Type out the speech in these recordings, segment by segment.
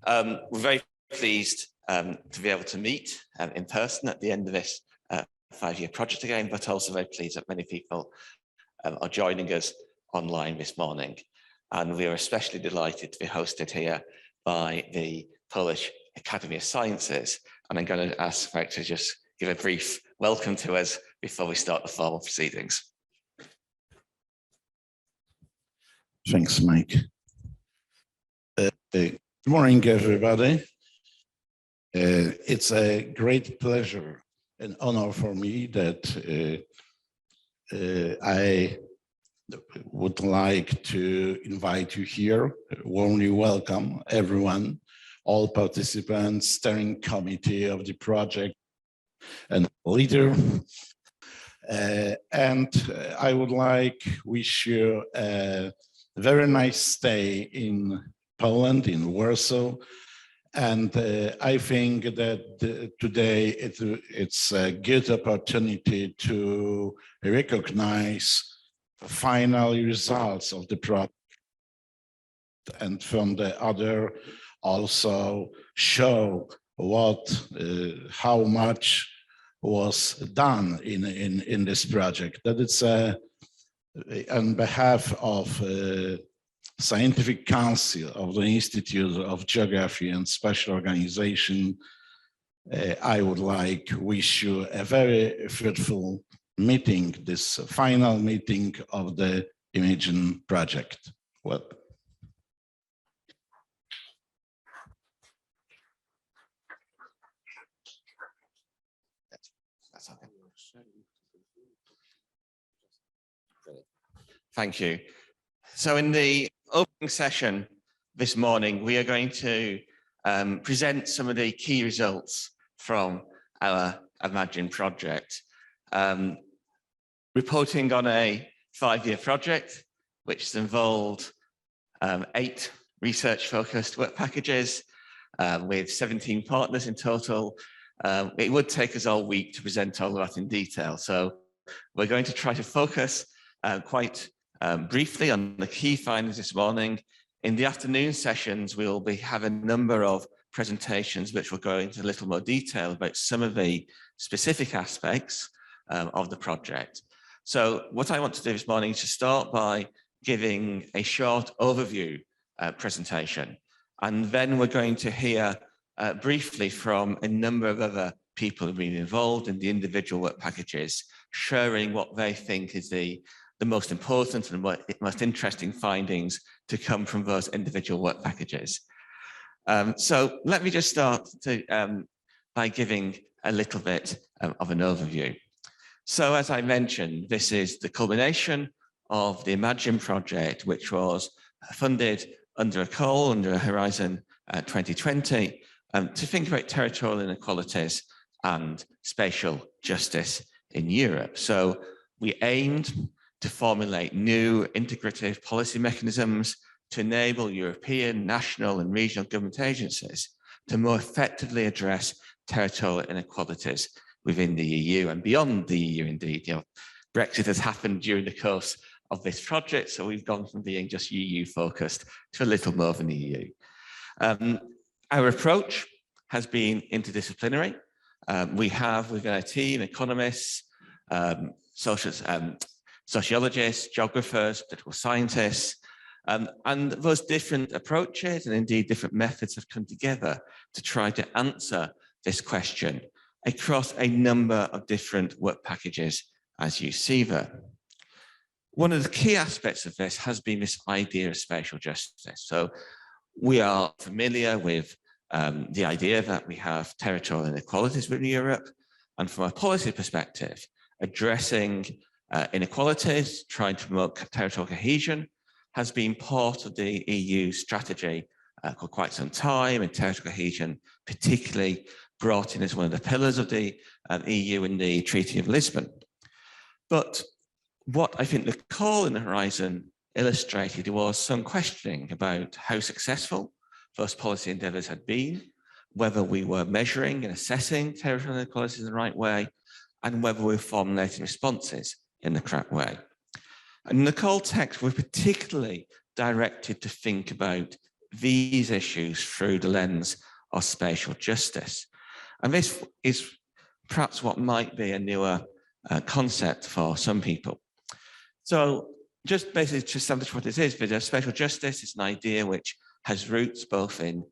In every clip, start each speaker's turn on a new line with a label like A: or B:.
A: We're very pleased to be able to meet in person at the end of this 5-year project again, but also very pleased that many people are joining us online this morning. And we are especially delighted to be hosted here by the Polish Academy of Sciences. And I'm going to ask Marek to just give a brief welcome to us before we start the formal proceedings.
B: Thanks, Mike. Good morning, everybody. It's a great pleasure and honor for me that I would like to invite you here, warmly welcome everyone, all participants, steering committee of the project and leader. And I would like to wish you a very nice stay in Poland, in Warsaw. And I think that today it's a good opportunity to recognize final results of the project, and from the other also show how much was done in this project. That it's on behalf of Scientific Council of the Institute of Geography and Spatial Organization, I would like to wish you a very fruitful meeting, this final meeting of the Imajine project. Well,
A: thank you. So in the opening session this morning, we are going to present some of the key results from our Imajine project. Reporting on a 5-year project, which has involved 8 research-focused work packages with 17 partners in total. It would take us all week to present all of that in detail. So we're going to try to focus quite briefly on the key findings this morning. In the afternoon sessions, we'll have a number of presentations which will go into a little more detail about some of the specific aspects of the project. So what I want to do this morning is to start by giving a short overview presentation. And then we're going to hear briefly from a number of other people who've been involved in the individual work packages, sharing what they think is the most important and most interesting findings to come from those individual work packages. So let me just start by giving a little bit of an overview. So as I mentioned, this is the culmination of the Imajine project, which was funded under a call, under Horizon 2020, to think about territorial inequalities and spatial justice in Europe. So we aimed to formulate new integrative policy mechanisms to enable European, national and regional government agencies to more effectively address territorial inequalities within the EU and beyond the EU indeed. You know, Brexit has happened during the course of this project, so we've gone from being just EU focused to a little more than EU. Our approach has been interdisciplinary. We have within our team economists, sociologists, geographers, political scientists, and those different approaches and indeed different methods have come together to try to answer this question across a number of different work packages, as you see there. One of the key aspects of this has been this idea of spatial justice. So we are familiar with the idea that we have territorial inequalities within Europe, and from a policy perspective, addressing inequalities, trying to promote territorial cohesion, has been part of the EU strategy for quite some time, and territorial cohesion particularly brought in as one of the pillars of the EU in the Treaty of Lisbon. But what I think the call in the Horizon illustrated was some questioning about how successful those policy endeavours had been, whether we were measuring and assessing territorial inequalities in the right way, and whether we were formulating responses in the correct way. And in the call text, we're particularly directed to think about these issues through the lens of spatial justice. And this is perhaps what might be a newer concept for some people. So just basically to establish what it is, spatial justice is an idea which has roots both in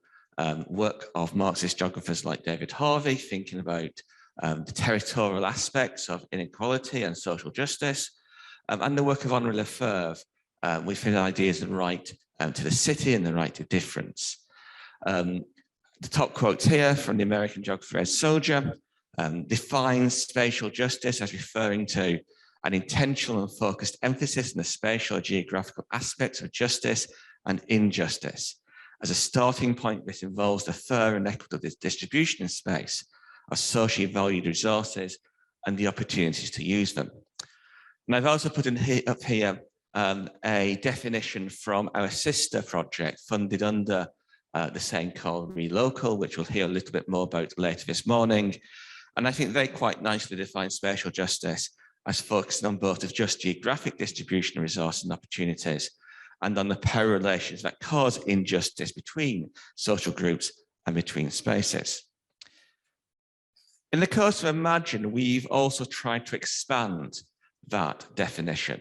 A: work of Marxist geographers like David Harvey, thinking about the territorial aspects of inequality and social justice, and the work of Henri Lefebvre with his ideas of the right to the city and the right to difference. The top quotes here from the American geographer Ed Soldier defines spatial justice as referring to an intentional and focused emphasis on the spatial or geographical aspects of justice and injustice. As a starting point, this involves the fair and equitable distribution in space of socially valued resources and the opportunities to use them. And I've also put up here a definition from our sister project funded under the same called Relocal, which we'll hear a little bit more about later this morning. And I think they quite nicely define spatial justice as focusing on both the just geographic distribution of resources and opportunities and on the power relations that cause injustice between social groups and between spaces. In the course of Imajine, we've also tried to expand that definition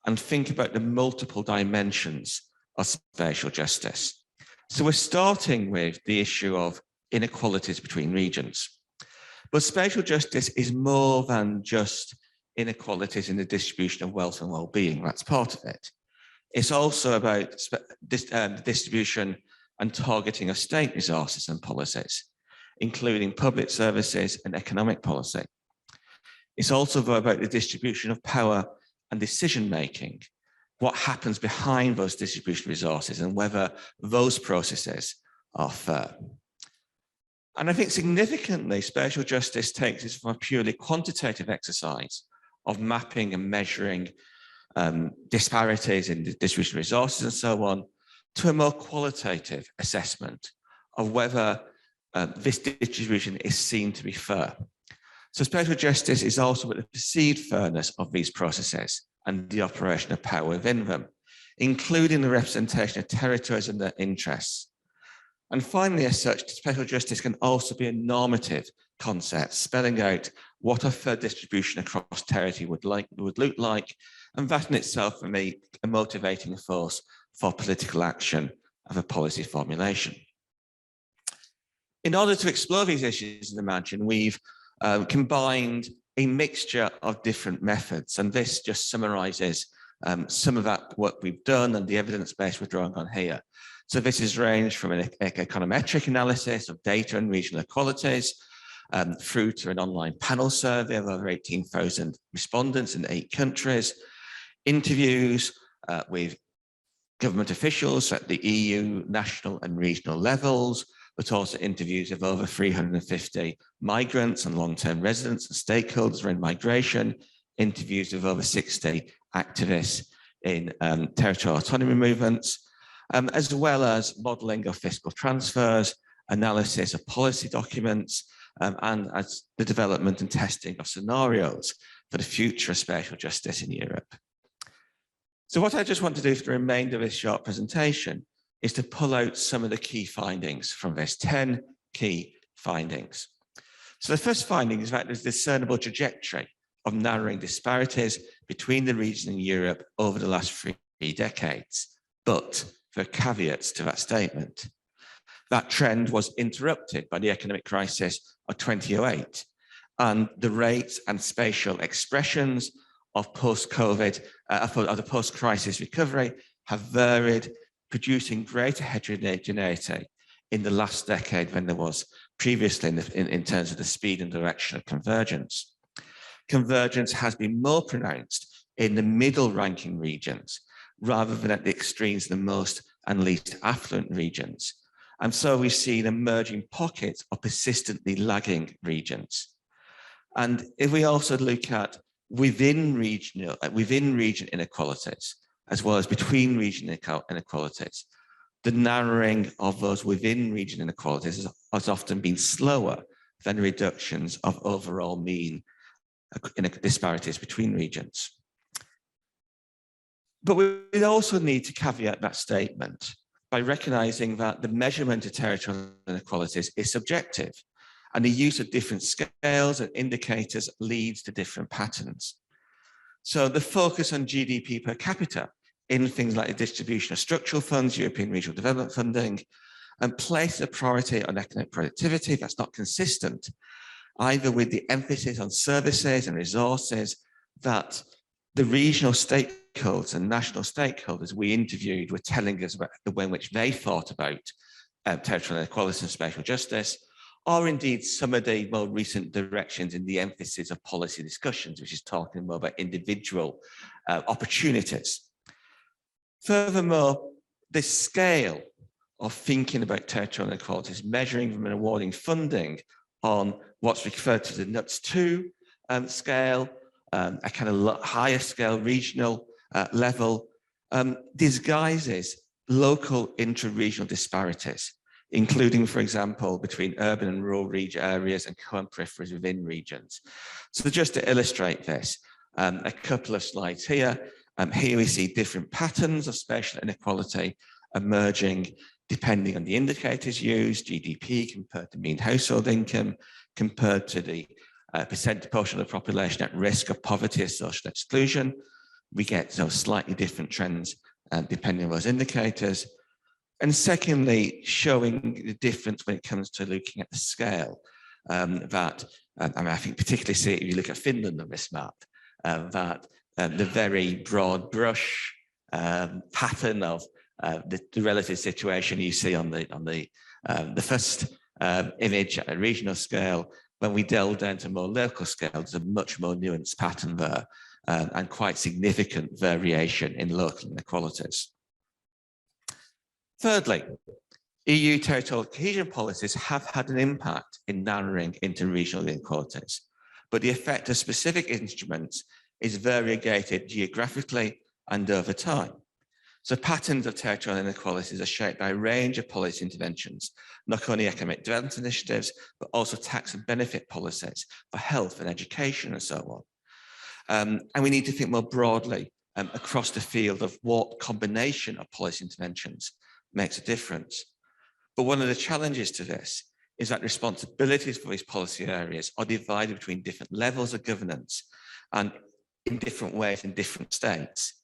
A: and think about the multiple dimensions of spatial justice. So we're starting with the issue of inequalities between regions. But spatial justice is more than just inequalities in the distribution of wealth and well-being. That's part of it. It's also about distribution and targeting of state resources and policies, including public services and economic policy. It's also about the distribution of power and decision-making, what happens behind those distribution resources and whether those processes are fair. And I think significantly, spatial justice takes us from a purely quantitative exercise of mapping and measuring disparities in the distribution of resources and so on, to a more qualitative assessment of whether this distribution is seen to be fair. So spatial justice is also about the perceived fairness of these processes and the operation of power within them, including the representation of territories and their interests. And finally, as such, spatial justice can also be a normative concept, spelling out what a fair distribution across territory would look like, and that in itself may be a motivating force for political action of a policy formulation. In order to explore these issues in Imajine, we've combined a mixture of different methods, and this just summarizes some of that work we've done and the evidence base we're drawing on here. So this is ranged from an econometric analysis of data and regional equalities through to an online panel survey of over 18,000 respondents in 8 countries, interviews with government officials at the EU, national and regional levels, but also interviews of over 350 migrants and long-term residents and stakeholders around migration, interviews of over 60 activists in territorial autonomy movements, as well as modelling of fiscal transfers, analysis of policy documents, and as the development and testing of scenarios for the future of spatial justice in Europe. So what I just want to do for the remainder of this short presentation is to pull out some of the key findings from this, 10 key findings. So the first finding is that there's a discernible trajectory of narrowing disparities between the regions in Europe over the last 3 decades, but there are caveats to that statement. That trend was interrupted by the economic crisis of 2008, and the rates and spatial expressions of post-COVID, of the post-crisis recovery have varied, producing greater heterogeneity in the last decade than there was previously in terms of the speed and direction of convergence. Convergence has been more pronounced in the middle-ranking regions rather than at the extremes of the most and least affluent regions. And so we've seen emerging pockets of persistently lagging regions. And if we also look at within region inequalities, as well as between region inequalities, the narrowing of those within region inequalities has often been slower than reductions of overall mean disparities between regions. But we also need to caveat that statement by recognizing that the measurement of territorial inequalities is subjective, and the use of different scales and indicators leads to different patterns. So the focus on GDP per capita in things like the distribution of structural funds, European regional development funding, and place a priority on economic productivity that's not consistent either with the emphasis on services and resources that the regional stakeholders and national stakeholders we interviewed were telling us about the way in which they thought about territorial inequalities and spatial justice, or indeed some of the more recent directions in the emphasis of policy discussions, which is talking more about individual opportunities. Furthermore, the scale of thinking about territorial inequalities, measuring them and awarding funding on what's referred to the NUTS 2 scale, a kind of higher scale regional level, disguises local intra-regional disparities, including, for example, between urban and rural region areas and co-and peripheries within regions. So just to illustrate this, a couple of slides here. Here we see different patterns of spatial inequality emerging depending on the indicators used, GDP compared to mean household income, compared to the percent portion of the population at risk of poverty or social exclusion. We get slightly different trends depending on those indicators. And secondly, showing the difference when it comes to looking at the scale that, I think particularly see it if you look at Finland on this map, that the very broad brush pattern of the relative situation you see on the first image at a regional scale. When we delve down to more local scale, there's a much more nuanced pattern there and quite significant variation in local inequalities. Thirdly, EU territorial cohesion policies have had an impact in narrowing interregional inequalities, but the effect of specific instruments is variegated geographically and over time. So patterns of territorial inequalities are shaped by a range of policy interventions, not only economic development initiatives, but also tax and benefit policies for health and education and so on. And we need to think more broadly across the field of what combination of policy interventions makes a difference. But one of the challenges to this is that responsibilities for these policy areas are divided between different levels of governance and in different ways in different states,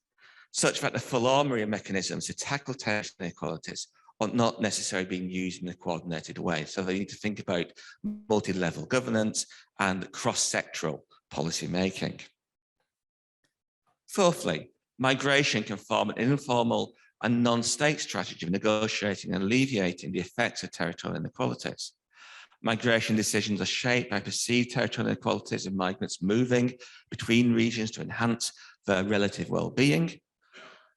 A: such that the full armory of mechanisms to tackle territorial inequalities are not necessarily being used in a coordinated way. So they need to think about multi-level governance and cross-sectoral policy making. Fourthly, migration can form an informal and non-state strategy of negotiating and alleviating the effects of territorial inequalities. Migration decisions are shaped by perceived territorial inequalities of migrants moving between regions to enhance their relative well-being.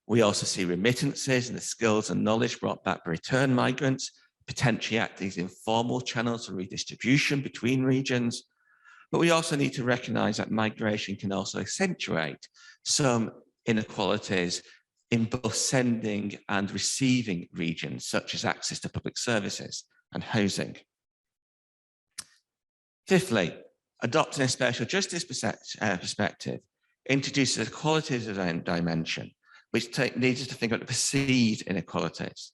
A: We also see remittances and the skills and knowledge brought back by return migrants, potentially acting as informal channels for redistribution between regions. But we also need to recognize that migration can also accentuate some inequalities in both sending and receiving regions, such as access to public services and housing. Fifthly, adopting a spatial justice perspective introduces a qualitative dimension, which needs us to think about the perceived inequalities.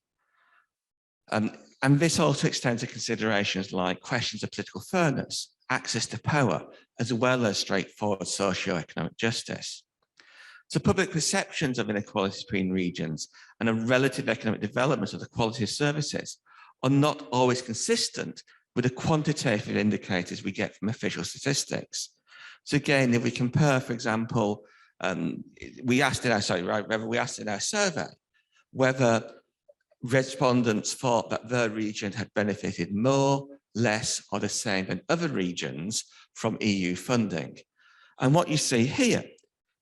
A: And this also extends to considerations like questions of political fairness, access to power, as well as straightforward socio-economic justice. So public perceptions of inequalities between regions and a relative economic development of the quality of services are not always consistent with the quantitative indicators we get from official statistics. So again, if we compare, for example, we asked in our survey whether respondents thought that their region had benefited more, less, or the same than other regions from EU funding. And what you see here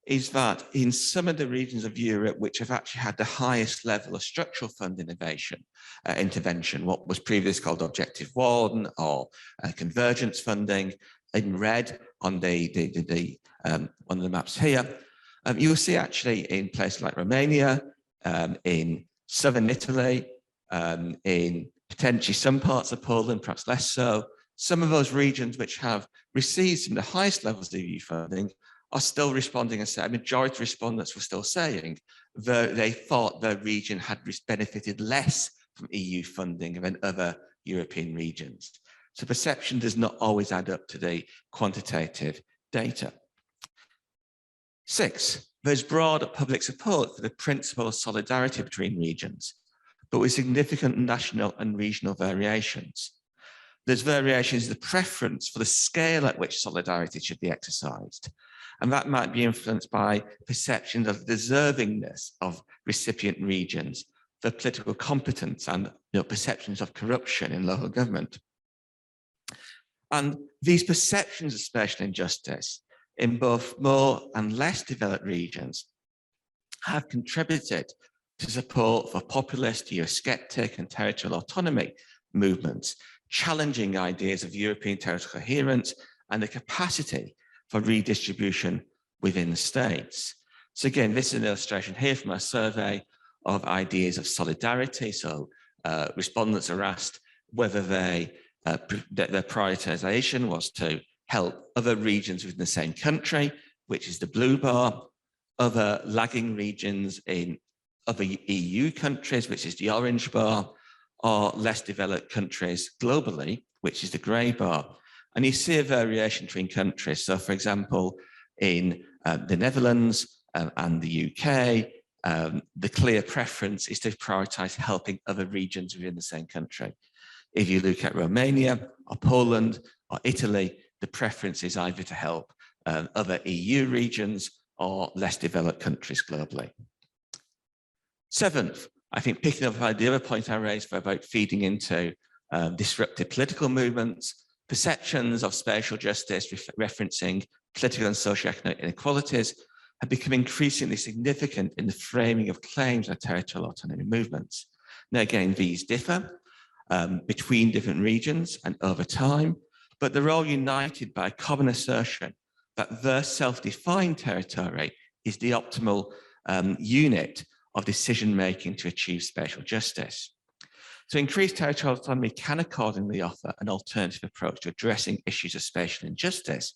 A: is that in some of the regions of Europe which have actually had the highest level of structural fund intervention, what was previously called Objective 1 or convergence funding, in red on one of the maps here, you will see actually in places like Romania, in southern Italy, in potentially some parts of Poland, perhaps less so, some of those regions which have received some of the highest levels of EU funding are still responding and say, a majority of respondents were still saying they thought their region had benefited less from EU funding than other European regions. So perception does not always add up to the quantitative data. 6, there's broad public support for the principle of solidarity between regions, but with significant national and regional variations. There's variations in the preference for the scale at which solidarity should be exercised. And that might be influenced by perceptions of deservingness of recipient regions, for political competence and perceptions of corruption in local government. And these perceptions of spatial injustice in both more and less developed regions have contributed to support for populist, Eurosceptic and territorial autonomy movements, challenging ideas of European territorial coherence and the capacity for redistribution within states. So again, this is an illustration here from a survey of ideas of solidarity. So respondents are asked whether their prioritization was to help other regions within the same country, which is the blue bar, other lagging regions in other EU countries, which is the orange bar, or less developed countries globally, which is the grey bar. And you see a variation between countries. So for example, in the Netherlands and the UK, the clear preference is to prioritize helping other regions within the same country. If you look at Romania or Poland or Italy, the preference is either to help other EU regions or less developed countries globally. 7th, I think picking up the other point I raised about feeding into disruptive political movements, perceptions of spatial justice referencing political and socioeconomic inequalities have become increasingly significant in the framing of claims of territorial autonomy movements. Now again, these differ between different regions and over time, but they're all united by a common assertion that their self-defined territory is the optimal unit of decision-making to achieve spatial justice. So increased territorial autonomy can accordingly offer an alternative approach to addressing issues of spatial injustice,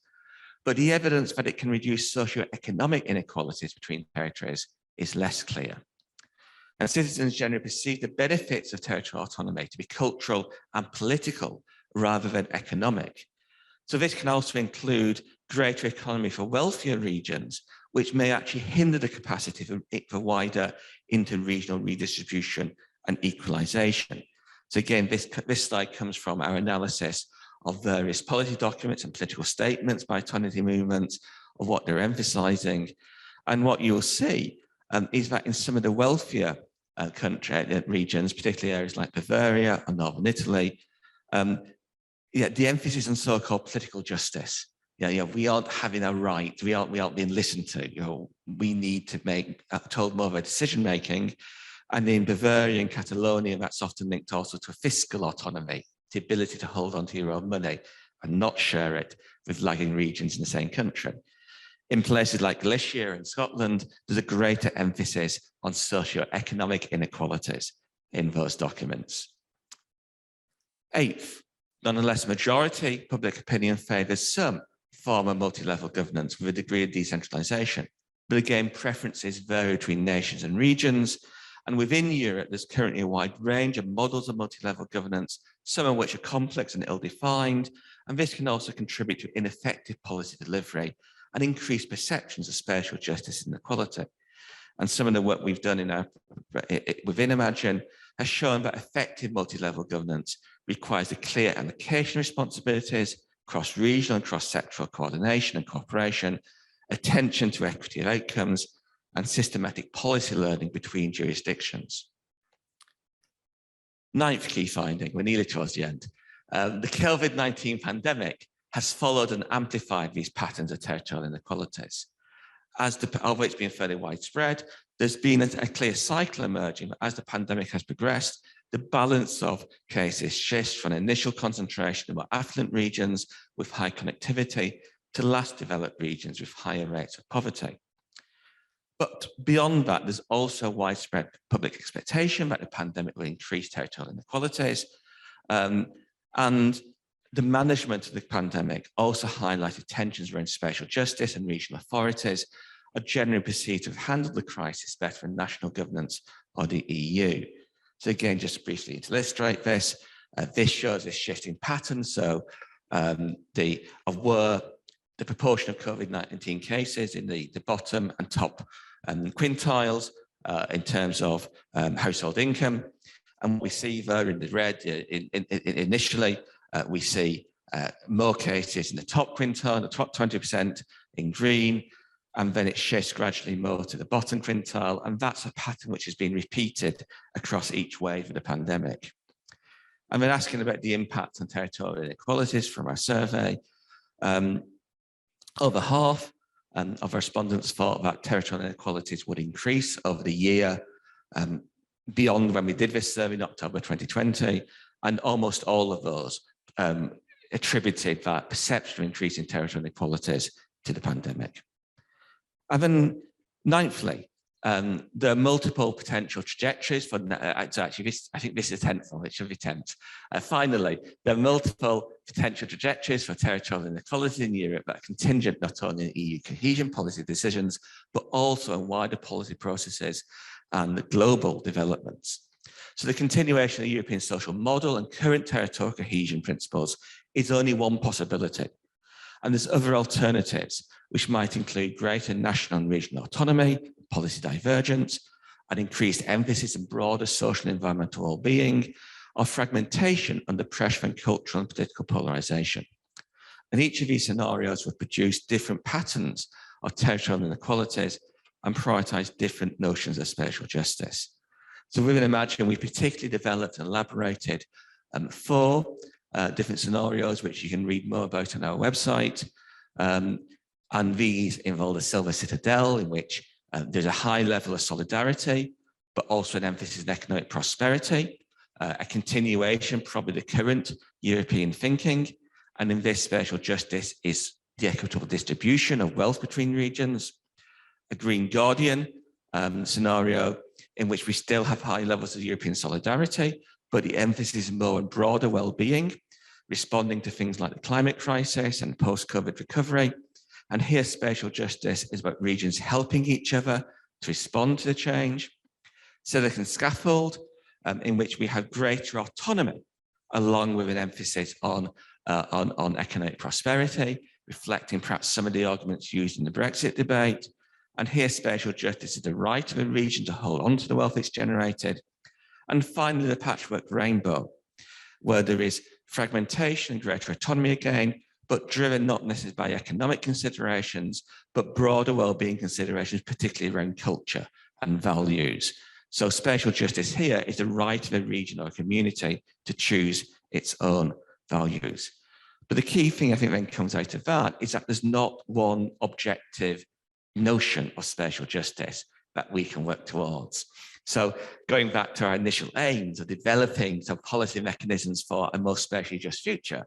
A: but the evidence that it can reduce socioeconomic inequalities between territories is less clear. And citizens generally perceive the benefits of territorial autonomy to be cultural and political rather than economic. So this can also include greater economy for wealthier regions, which may actually hinder the capacity for wider inter-regional redistribution and equalization. So again, this slide comes from our analysis of various policy documents and political statements by autonomy movements of what they're emphasizing. And what you'll see is that in some of the wealthier regions, particularly areas like Bavaria or Northern Italy, the emphasis on so-called political justice. We aren't having a right, we aren't being listened to. We need to make told more of a decision-making. And in Bavaria and Catalonia, that's often linked also to a fiscal autonomy, the ability to hold on to your own money and not share it with lagging regions in the same country. In places like Galicia and Scotland, there's a greater emphasis on socio-economic inequalities in those documents. 8th, nonetheless, majority public opinion favours some form of multi-level governance with a degree of decentralisation. But again, preferences vary between nations and regions. And within Europe, there's currently a wide range of models of multi-level governance, some of which are complex and ill-defined. And this can also contribute to ineffective policy delivery and increased perceptions of spatial justice and equality. And some of the work we've done within Imajine has shown that effective multi-level governance requires a clear allocation of responsibilities, cross-regional and cross-sectoral coordination and cooperation, attention to equity of outcomes, and systematic policy learning between jurisdictions. 9th key finding, we're nearly towards the end. The COVID-19 pandemic has followed and amplified these patterns of territorial inequalities. Although it's been fairly widespread, there's been a clear cycle emerging. As the pandemic has progressed, the balance of cases shifts from initial concentration in more affluent regions with high connectivity to less developed regions with higher rates of poverty. But beyond that, there's also widespread public expectation that the pandemic will increase territorial inequalities. And the management of the pandemic also highlighted tensions around spatial justice and regional authorities. are generally perceived to have handled the crisis better than national governments or the EU. So again, just briefly to illustrate this, this shows this shifting pattern. So the proportion of COVID-19 cases in the bottom and top quintiles in terms of household income. And we see there in the red, initially, we see more cases in the top quintile, the top 20% in green, and then it shifts gradually more to the bottom quintile. And that's a pattern which has been repeated across each wave of the pandemic. And then asking about the impact on territorial inequalities from our survey, over half of respondents thought that territorial inequalities would increase over the year beyond when we did this survey in October 2020, and almost all of those attributed that perception of increasing territorial inequalities to the pandemic. And then ninthly, there are multiple potential trajectories for, actually this, I think this is 10th one, it should be 10th. Finally, there are multiple potential trajectories for territorial inequality in Europe that are contingent not only on EU cohesion policy decisions, but also on wider policy processes and the global developments. So the continuation of the European social model and current territorial cohesion principles is only one possibility. And there's other alternatives, which might include greater national and regional autonomy, policy divergence, an increased emphasis on broader social and environmental well-being, or fragmentation under pressure from cultural and political polarization. And each of these scenarios would produce different patterns of territorial inequalities and prioritize different notions of spatial justice. So within Imajine, we particularly developed and elaborated 4 different scenarios, which you can read more about on our website. And these involve a silver citadel in which there's a high level of solidarity, but also an emphasis on economic prosperity, a continuation, probably the current European thinking. And in this, spatial justice is the equitable distribution of wealth between regions, a green guardian scenario in which we still have high levels of European solidarity, but the emphasis is more on broader well-being, responding to things like the climate crisis and post-COVID recovery. And here, spatial justice is about regions helping each other to respond to the change. Silicon scaffold, in which we have greater autonomy, along with an emphasis on economic prosperity, reflecting perhaps some of the arguments used in the Brexit debate. And here, spatial justice is the right of a region to hold on to the wealth it's generated. And finally, the patchwork rainbow, where there is fragmentation and greater autonomy again, but driven not necessarily by economic considerations, but broader well-being considerations, particularly around culture and values. So spatial justice here is the right of a region or a community to choose its own values. But the key thing I think then comes out of that is that there's not one objective notion of spatial justice that we can work towards. So going back to our initial aims of developing some policy mechanisms for a more spatially just future,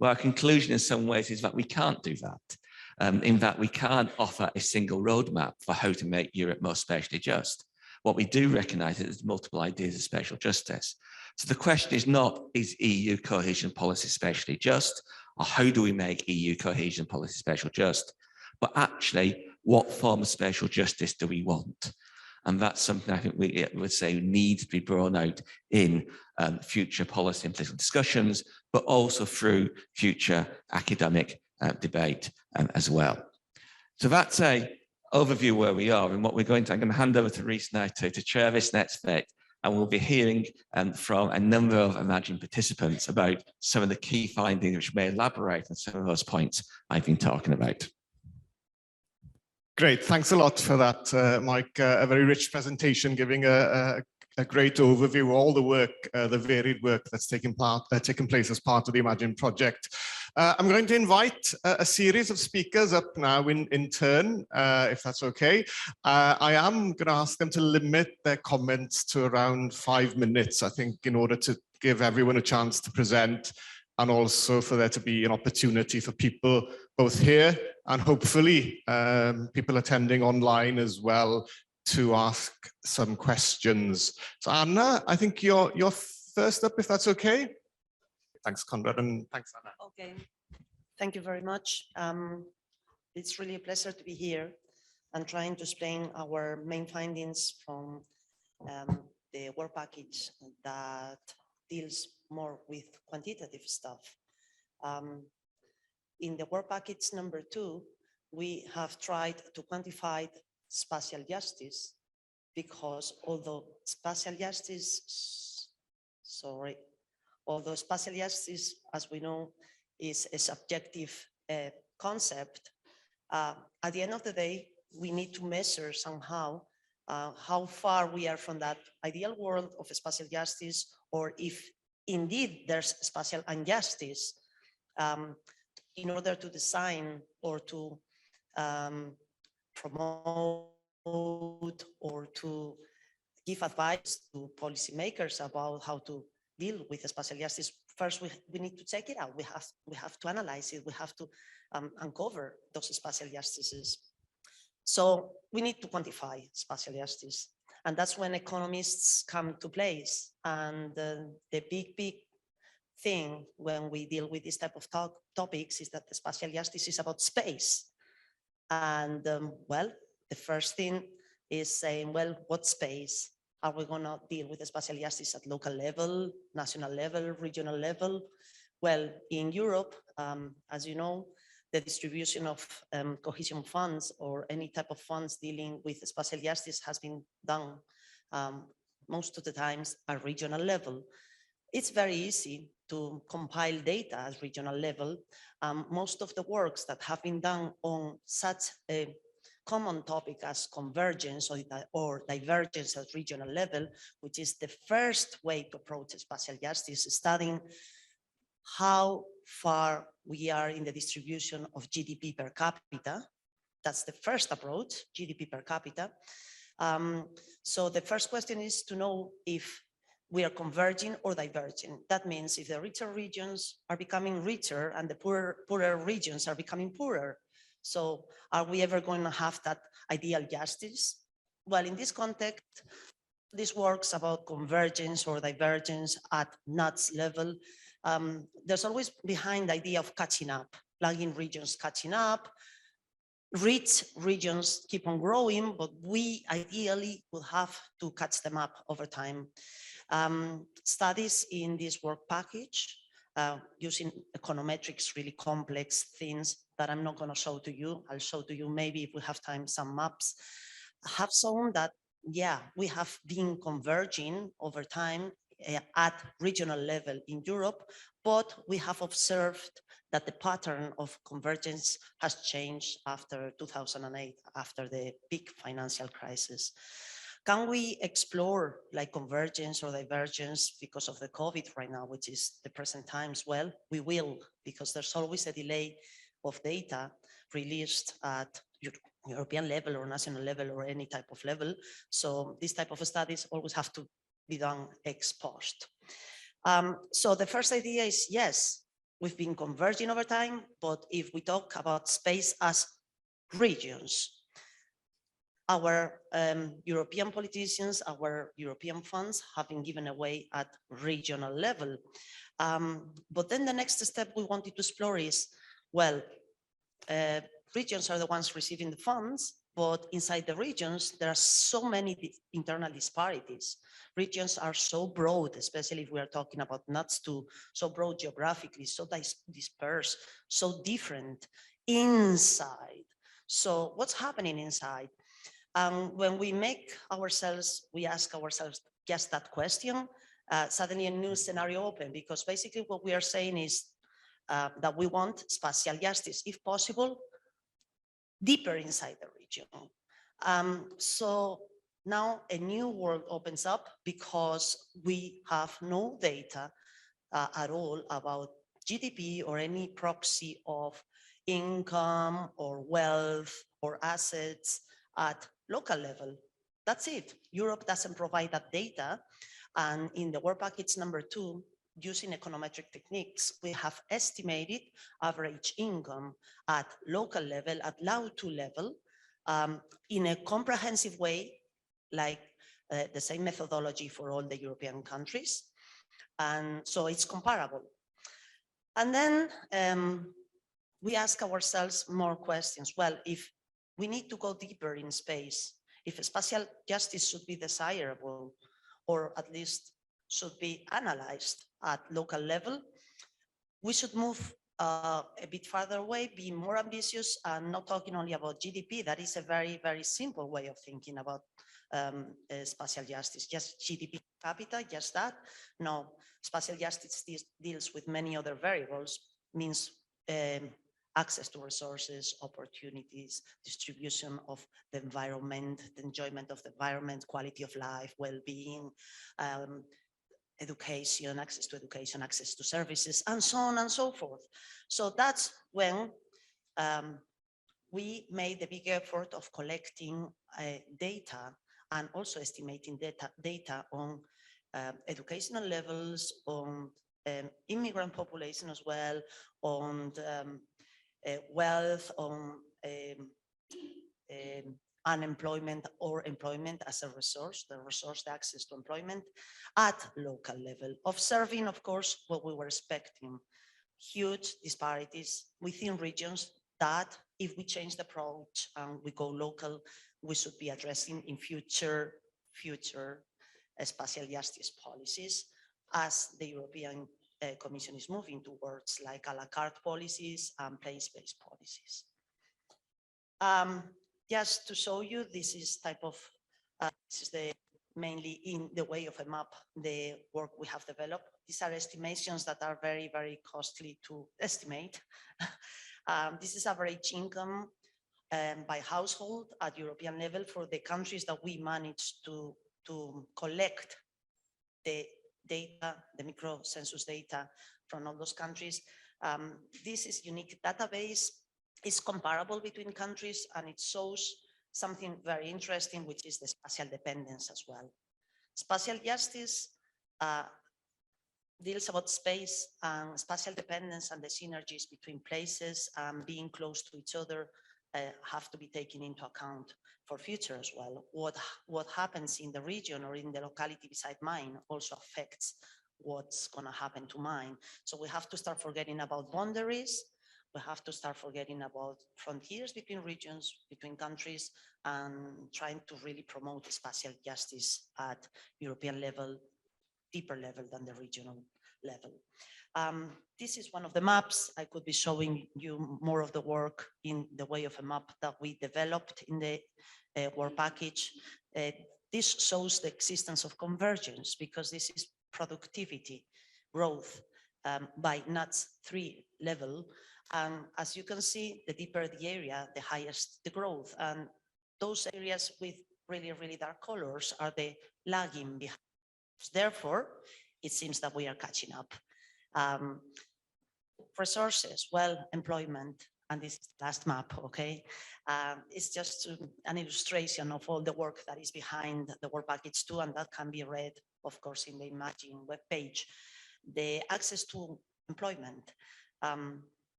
A: well, our conclusion in some ways is that we can't do that, in that we can't offer a single roadmap for how to make Europe more spatially just. What we do recognize is there's multiple ideas of spatial justice. So the question is not, is EU cohesion policy spatially just, or how do we make EU cohesion policy spatial just, but actually, what form of spatial justice do we want? And that's something I think we would say needs to be brought out in future policy and political discussions, but also through future academic debate as well. So that's an overview where we are and what we're going to. I'm going to hand over to Rhys now to chair this next bit, and we'll be hearing from a number of Imajine participants about some of the key findings which may elaborate on some of those points I've been talking about.
C: Great, thanks a lot for that, Mike. A very rich presentation, giving a great overview of all the work, the varied work that's taken place as part of the Imajine project. I'm going to invite a series of speakers up now in turn, if that's okay. I am going to ask them to limit their comments to around 5 minutes, I think, in order to give everyone a chance to present, and also for there to be an opportunity for people both here and hopefully people attending online as well to ask some questions. So Anna, I think you're first up, if that's okay. Thanks, Conrad, and thanks, Anna.
D: Okay, thank you very much. It's really a pleasure to be here. and trying to explain our main findings from the work package that deals more with quantitative stuff. In the work package number 2, we have tried to quantify spatial justice, because although spatial justice, as we know, is a subjective concept, at the end of the day, we need to measure somehow how far we are from that ideal world of spatial justice, or if indeed there's spatial injustice, in order to design or to promote or to give advice to policymakers about how to deal with spatial justice. First, we need to check it out. We have to analyze it. We have to uncover those spatial justices. So we need to quantify spatial justice. And that's when economists come to place. And the big thing when we deal with this type of topics is that the spatial justice is about space. And well, the first thing is saying, well, what space? Are we going to deal with the spatial justice at local level, national level, regional level? Well, in Europe, as you know, the distribution of cohesion funds or any type of funds dealing with spatial justice has been done most of the times at regional level. It's very easy to compile data at regional level. Most of the works that have been done on such a common topic as convergence or divergence at regional level, which is the first way to approach spatial justice, studying how far we are in the distribution of GDP per capita. That's the first approach, GDP per capita. So the first question is to know if we are converging or diverging. That means if the richer regions are becoming richer and the poorer regions are becoming poorer. So are we ever going to have that ideal justice? Well, in this context, this works about convergence or divergence at NUTS level. There's always behind the idea of catching up, lagging regions catching up, rich regions keep on growing, but we ideally will have to catch them up over time. Studies in this work package using econometrics, really complex things that I'm not going to show to you. I'll show to you maybe if we have time some maps, have shown that, yeah, we have been converging over time at regional level in Europe, but we have observed that the pattern of convergence has changed after 2008, after the big financial crisis. Can we explore like convergence or divergence because of the COVID right now, which is the present times? Well, we will, because there's always a delay of data released at European level or national level or any type of level. So these type of studies always have to be done ex post. So the first idea is, yes, we've been converging over time, but if we talk about space as regions, our European politicians, our European funds have been given away at regional level. But then the next step we wanted to explore is, well, regions are the ones receiving the funds, but inside the regions, there are so many internal disparities. Regions are so broad, especially if we are talking about NUTS2, so broad geographically, so dispersed, so different inside. So what's happening inside? When we we ask ourselves just that question, suddenly a new scenario open, because basically what we are saying is that we want spatial justice, if possible, deeper inside the region. So now a new world opens up because we have no data at all about GDP or any proxy of income or wealth or assets at local level. That's it. Europe doesn't provide that data. And in the work package number 2, using econometric techniques, we have estimated average income at local level, at LAU2 level, in a comprehensive way, like the same methodology for all the European countries. And so it's comparable. And then we ask ourselves more questions. Well, if we need to go deeper in space. If spatial justice should be desirable, or at least should be analyzed at local level, we should move a bit farther away, be more ambitious, and not talking only about GDP. That is a very, very simple way of thinking about spatial justice. Just GDP per capita, just that. No, spatial justice deals with many other variables, means access to resources, opportunities, distribution of the environment, the enjoyment of the environment, quality of life, well-being, education, access to services, and so on and so forth. So that's when we made a big effort of collecting data and also estimating data on educational levels, on immigrant population as well, on wealth, on unemployment or employment as a resource, the access to employment at local level, observing, of course, what we were expecting, huge disparities within regions that if we change the approach and we go local, we should be addressing in future spatial justice policies, as the European Commission is moving towards, like a la carte policies and place-based policies. Just to show you, this is this is mainly in the way of a map, the work we have developed. These are estimations that are very, very costly to estimate. This is average income by household at European level for the countries that we managed to collect the data, the micro census data from all those countries. This is unique database. It's comparable between countries, and it shows something very interesting, which is the spatial dependence as well. Spatial justice deals about space and spatial dependence, and the synergies between places and being close to each other have to be taken into account for future as well. What happens in the region or in the locality beside mine also affects what's going to happen to mine. So we have to start forgetting about boundaries. We have to start forgetting about frontiers between regions, between countries, and trying to really promote spatial justice at European level, deeper level than the regional level. This is one of the maps. I could be showing you more of the work in the way of a map that we developed in the work package. This shows the existence of convergence, because this is productivity growth by NUTS 3 level. And as you can see, the deeper the area, the highest the growth. And those areas with really, really dark colors are the lagging behind. Therefore, it seems that we are catching up. Resources, well, employment, and this is the last map, okay? It's just an illustration of all the work that is behind the work package 2, and that can be read, of course, in the Imajine webpage. The access to employment.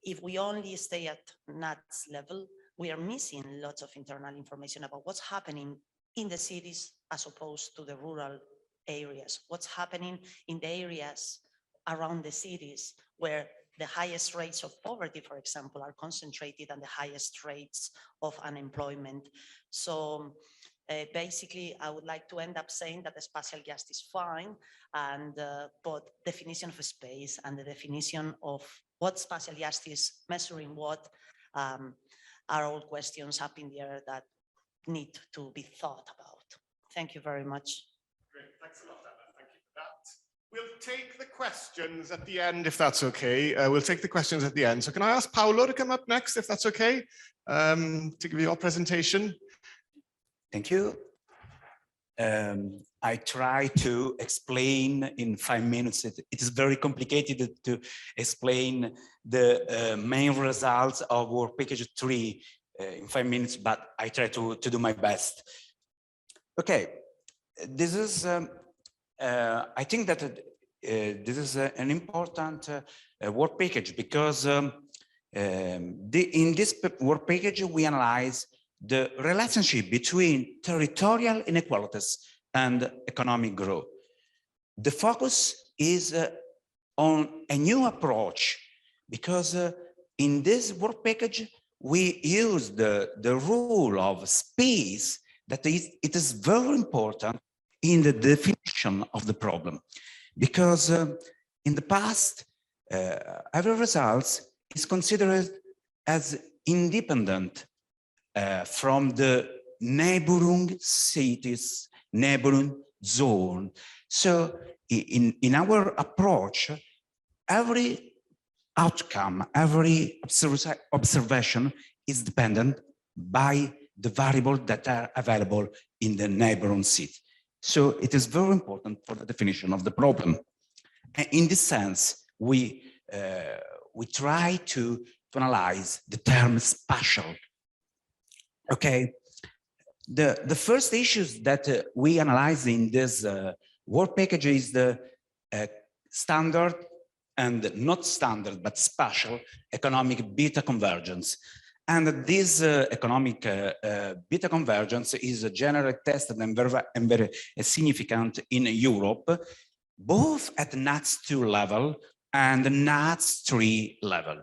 D: If we only stay at NUTS level, we are missing lots of internal information about what's happening in the cities as opposed to the rural areas, what's happening in the areas around the cities where the highest rates of poverty, for example, are concentrated, and the highest rates of unemployment. So basically, I would like to end up saying that the spatial justice is fine, and but definition of space and the definition of what spatial justice, measuring what, are all questions up in the air that need to be thought about. Thank you very much.
C: Great, thanks a lot, Anna. Thank you for that. We'll take the questions at the end, if that's okay. We'll take the questions at the end. So can I ask Paolo to come up next, if that's okay, to give you your presentation?
E: Thank you. I try to explain in 5 minutes. It is very complicated to explain the main results of work package 3 in 5 minutes, but I try to do my best. Okay, this is, I think that this is an important work package, because in this work package, we analyze the relationship between territorial inequalities and economic growth. The focus is on a new approach, because in this work package, we use the rule of space, that it is very important in the definition of the problem. Because in the past, every result is considered as independent from the neighboring cities, neighboring zone. So in our approach, every outcome, every observation is dependent by the variables that are available in the neighboring city. So it is very important for the definition of the problem. And in this sense, we try to analyze the term spatial. Okay, the first issues that we analyze in this work package is the standard and not standard, but spatial economic beta convergence. And this economic beta convergence is generally tested and very significant in Europe, both at NUTS2 level and NUTS3 level,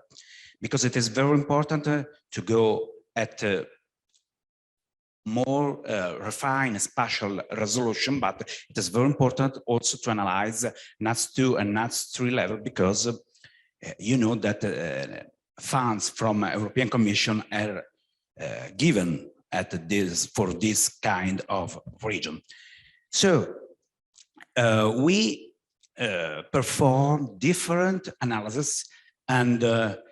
E: because it is very important to go at more refined spatial resolution, but it is very important also to analyze NUTS2 and NUTS3 level, because you know that funds from European Commission are given at this for this kind of region. So we perform different analysis, and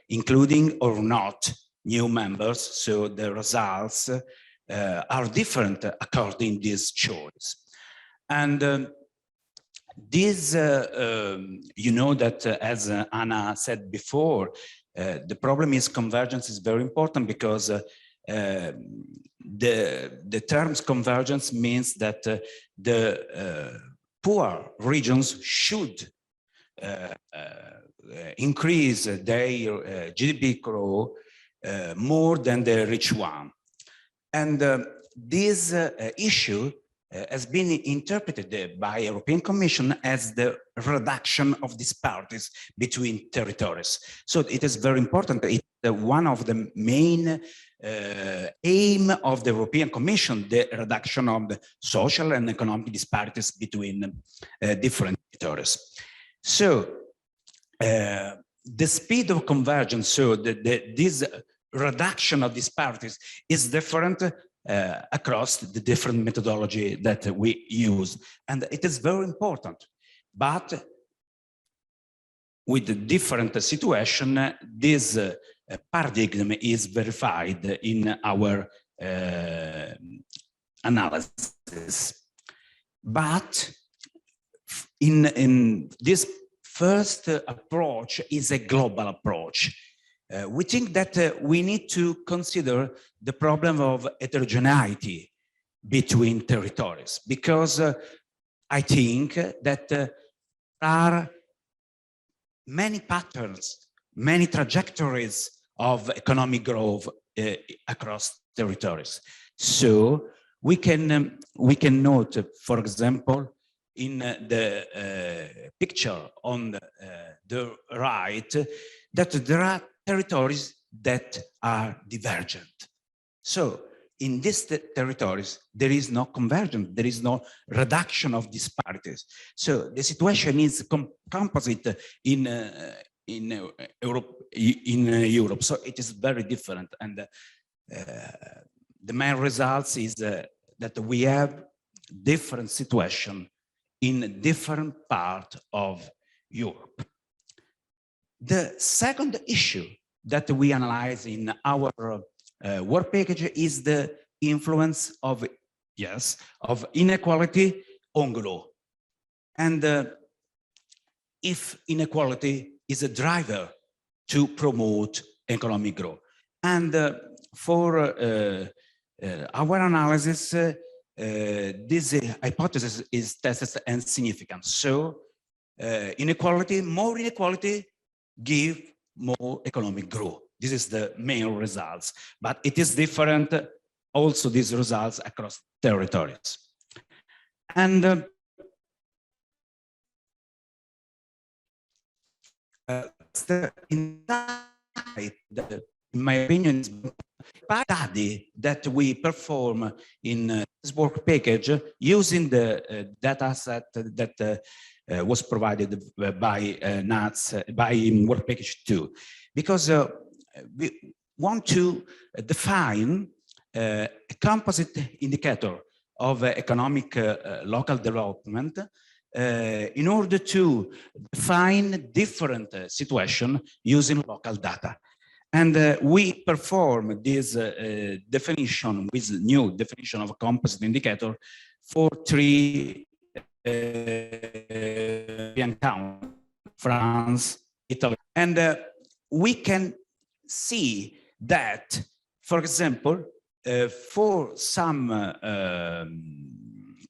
E: including or not new members. So the results are different according to this choice. And this, you know that as Anna said before, the problem is convergence is very important, because the terms convergence means that the poor regions should increase their GDP growth more than the rich one. And this issue has been interpreted by European Commission as the reduction of disparities between territories. So it is very important. It's one of the main aim of the European Commission, the reduction of the social and economic disparities between different territories. So the speed of convergence, so this reduction of disparities is different across the different methodology that we use. And it is very important, but with the different situation, this paradigm is verified in our analysis. But in this first approach is a global approach. We think that we need to consider the problem of heterogeneity between territories, because I think that there are many patterns, many trajectories of economic growth across territories. So we can note, for example, in the picture on the right, that there are territories that are divergent. So in these territories, there is no convergence, there is no reduction of disparities. So the situation is composite in Europe. So it is very different. And the main results is that we have different situation in different parts of Europe. The second issue that we analyze in our work package is the influence of inequality on growth. And if inequality is a driver to promote economic growth. And for our analysis, this hypothesis is tested and significant. So inequality, more inequality give more economic growth. This is the main results, but it is different also these results across territories. And the insight that, in my opinion, is study that we perform in this work package using the data set that was provided by NATS, by work package 2, because we want to define a composite indicator of economic local development in order to define different situations using local data. And we perform this definition with new definition of a composite indicator for 3 European countries, France, Italy. And we can see that, for example, for some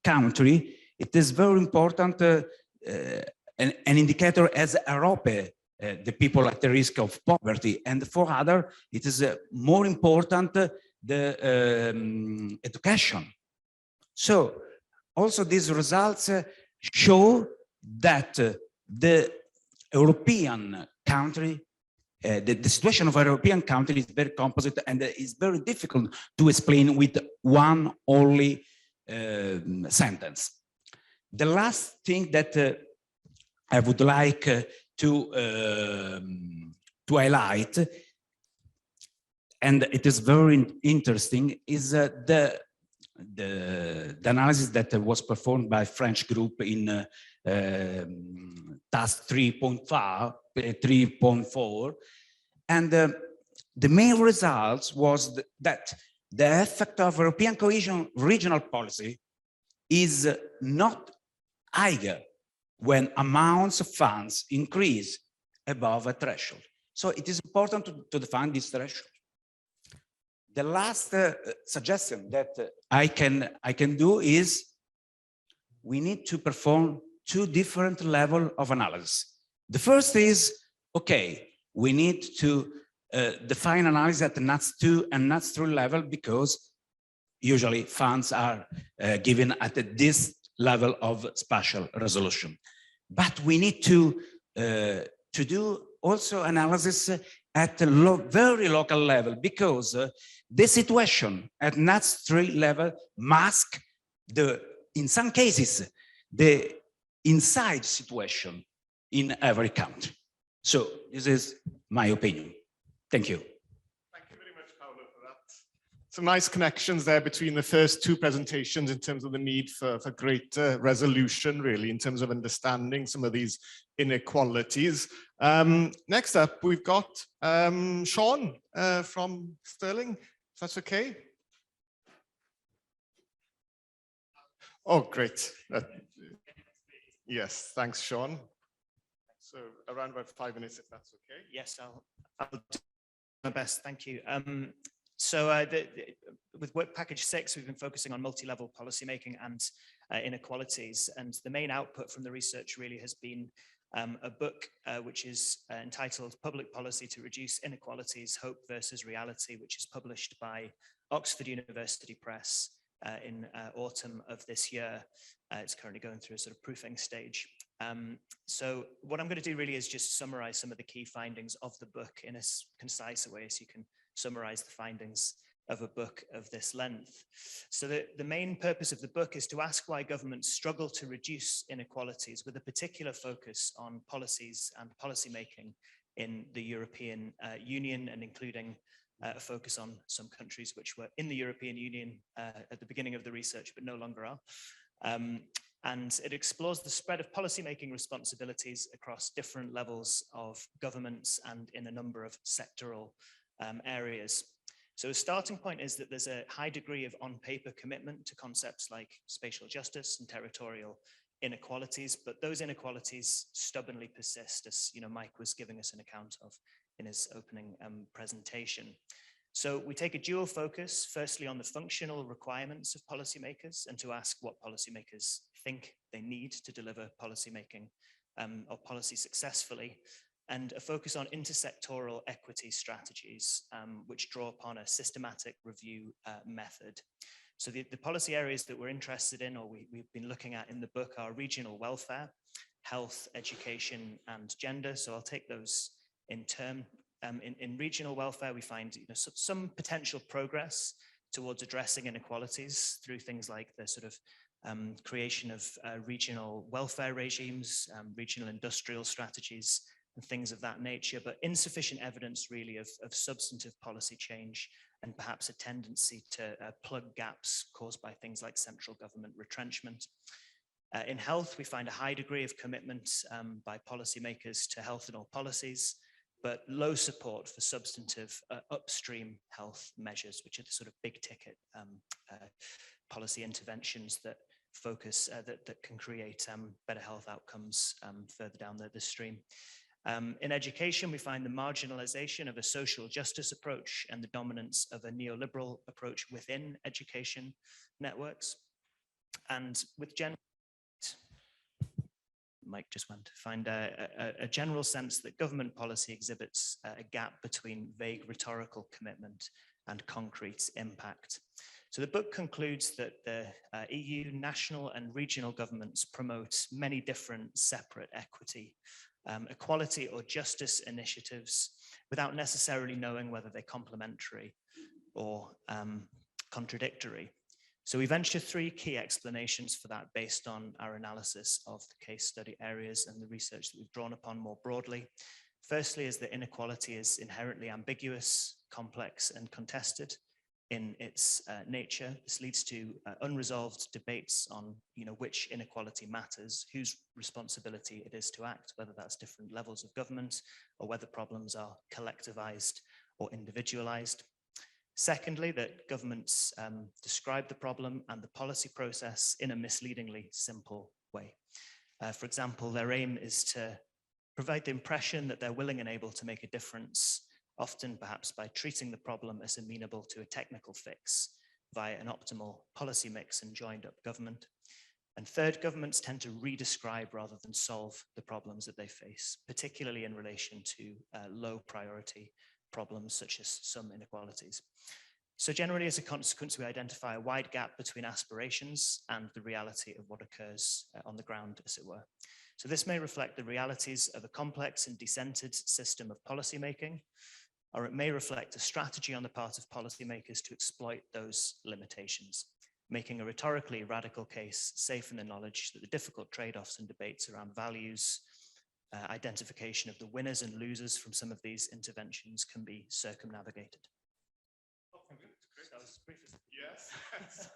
E: country, it is very important an indicator as Europe, the people at the risk of poverty, and for other, it is more important the education. So also these results show that the European country, the situation of a European country is very composite and is very difficult to explain with one only sentence. The last thing that I would like to highlight, and it is very interesting, is the analysis that was performed by French group in task 3.4, and the main results was that the effect of European cohesion regional policy is not higher when amounts of funds increase above a threshold. So it is important to define this threshold. The last suggestion that I can do is we need to perform 2 different levels of analysis. The first is, okay, we need to define analysis at the NATS 2 and NATS 3 level, because usually funds are given at this level of spatial resolution. But we need to do also analysis at a very local level, because the situation at NATS 3 level masks in some cases, the inside situation in every country. So this is my opinion. Thank you.
C: Thank you very much, Paolo, for that. Some nice connections there between the first 2 presentations in terms of the need for greater resolution, really, in terms of understanding some of these inequalities. Next up, we've got Sean from Sterling, if that's okay. Oh, great. Yes, thanks, Sean. So around about 5 minutes, if that's okay.
F: Yes, I'll do my best. Thank you. With work package 6, we've been focusing on multi-level policymaking and inequalities. And the main output from the research really has been a book which is entitled Public Policy to Reduce Inequalities, Hope versus Reality, which is published by Oxford University Press in autumn of this year. It's currently going through a sort of proofing stage. So what I'm going to do really is just summarize some of the key findings of the book in a concise way, so you can summarize the findings of a book of this length. So the main purpose of the book is to ask why governments struggle to reduce inequalities, with a particular focus on policies and policymaking in the European Union, and including a focus on some countries which were in the European Union at the beginning of the research, but no longer are. And it explores the spread of policymaking responsibilities across different levels of governments and in a number of sectoral areas. So a starting point is that there's a high degree of on-paper commitment to concepts like spatial justice and territorial inequalities, but those inequalities stubbornly persist, as Mike was giving us an account of in his opening presentation. So we take a dual focus, firstly on the functional requirements of policymakers, and to ask what policymakers think they need to deliver policymaking or policy successfully, and a focus on intersectoral equity strategies, which draw upon a systematic review method. So the policy areas that we're interested in, or we've been looking at in the book, are regional welfare, health, education, and gender. So I'll take those in turn. In regional welfare, we find some potential progress towards addressing inequalities through things like the sort of creation of regional welfare regimes, regional industrial strategies, and things of that nature, but insufficient evidence really of substantive policy change and perhaps a tendency to plug gaps caused by things like central government retrenchment. In health, we find a high degree of commitment by policymakers to health and all policies, but low support for substantive upstream health measures, which are the sort of big ticket policy interventions that focus, that can create better health outcomes further down the stream. In education, we find the marginalization of a social justice approach and the dominance of a neoliberal approach within education networks. And with gender, Mike just went to find a general sense that government policy exhibits a gap between vague rhetorical commitment and concrete impact. So the book concludes that the EU national and regional governments promote many different separate equality or justice initiatives without necessarily knowing whether they're complementary or contradictory. So we venture three key explanations for that based on our analysis of the case study areas and the research that we've drawn upon more broadly. Firstly is that inequality is inherently ambiguous, complex, and contested in its nature. This leads to unresolved debates on which inequality matters, whose responsibility it is to act, whether that's different levels of government or whether problems are collectivized or individualized. Secondly, that governments describe the problem and the policy process in a misleadingly simple way. For example, their aim is to provide the impression that they're willing and able to make a difference, often perhaps by treating the problem as amenable to a technical fix via an optimal policy mix and joined up government. And third, governments tend to redescribe rather than solve the problems that they face, particularly in relation to low priority problems such as some inequalities. So generally, as a consequence, we identify a wide gap between aspirations and the reality of what occurs on the ground, as it were. So this may reflect the realities of a complex and decentered system of policymaking, or it may reflect a strategy on the part of policymakers to exploit those limitations, making a rhetorically radical case safe in the knowledge that the difficult trade-offs and debates around values, identification of the winners and losers from some of these interventions can be circumnavigated.
C: Yes.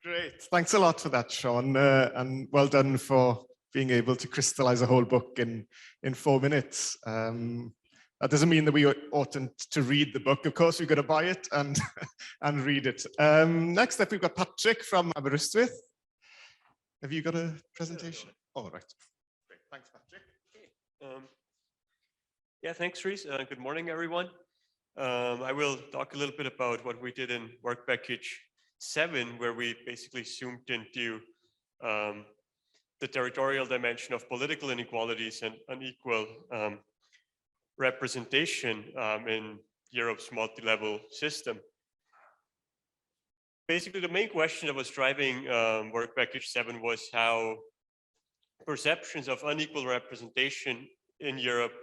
C: Great. Thanks a lot for that, Sean, and well done for being able to crystallize a whole book in 4 minutes. That doesn't mean that we oughtn't to read the book. Of course, we've got to buy it and read it. Next up, we've got Patrick from Aberystwyth. Have you got a presentation? Oh, right. Great. Thanks, Patrick.
G: Yeah, thanks, Rhys. Good morning, everyone. I will talk a little bit about what we did in work package 7, where we basically zoomed into the territorial dimension of political inequalities and unequal representation in Europe's multi-level system. Basically, the main question that was driving work package 7 was how perceptions of unequal representation in Europe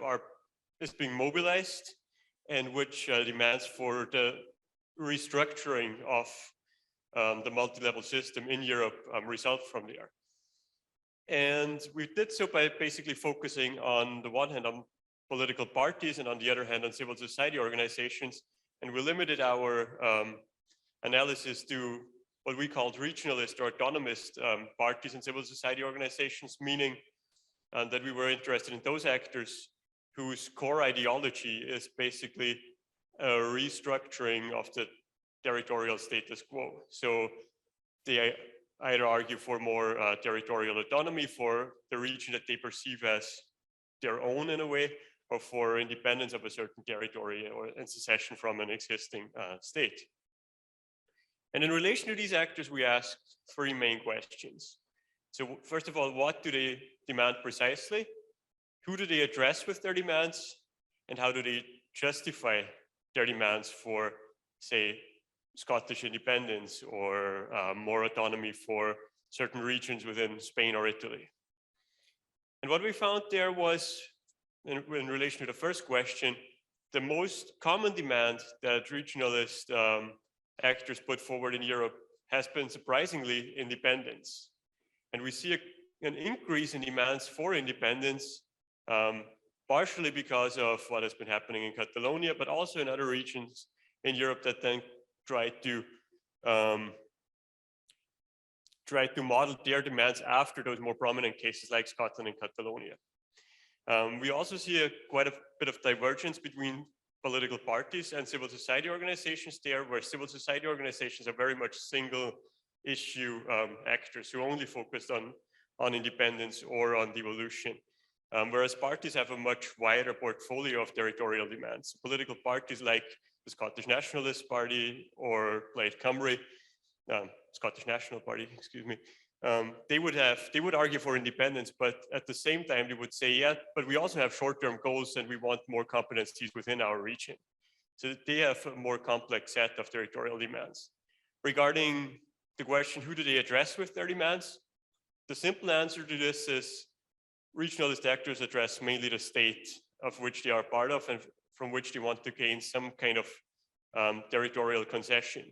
G: is being mobilized, and which demands for the restructuring of the multi-level system in Europe result from there. And we did so by basically focusing on the one hand on political parties and on the other hand on civil society organizations. And we limited our analysis to what we called regionalist or autonomist parties and civil society organizations, meaning that we were interested in those actors whose core ideology is basically a restructuring of the territorial status quo. So they either argue for more territorial autonomy for the region that they perceive as their own in a way, or for independence of a certain territory or and secession from an existing state. And in relation to these actors, we asked 3 main questions. So first of all, what do they demand precisely? Who do they address with their demands? And how do they justify their demands for, say, Scottish independence or more autonomy for certain regions within Spain or Italy? And what we found there was, in relation to the first question, the most common demand that regionalist actors put forward in Europe has been surprisingly independence. And we see an increase in demands for independence, partially because of what has been happening in Catalonia, but also in other regions in Europe that then try to model their demands after those more prominent cases like Scotland and Catalonia. We also see quite a bit of divergence between political parties and civil society organizations there, where civil society organizations are very much single issue actors who only focused on independence or on devolution. Whereas parties have a much wider portfolio of territorial demands. Political parties like the Scottish Nationalist Party or Plaid Cymru, Scottish National Party, excuse me, they would argue for independence, but at the same time they would say, yeah, but we also have short-term goals and we want more competencies within our region. So they have a more complex set of territorial demands. Regarding the question, who do they address with their demands? The simple answer to this is regionalist actors address mainly the state of which they are part of and from which they want to gain some kind of territorial concession.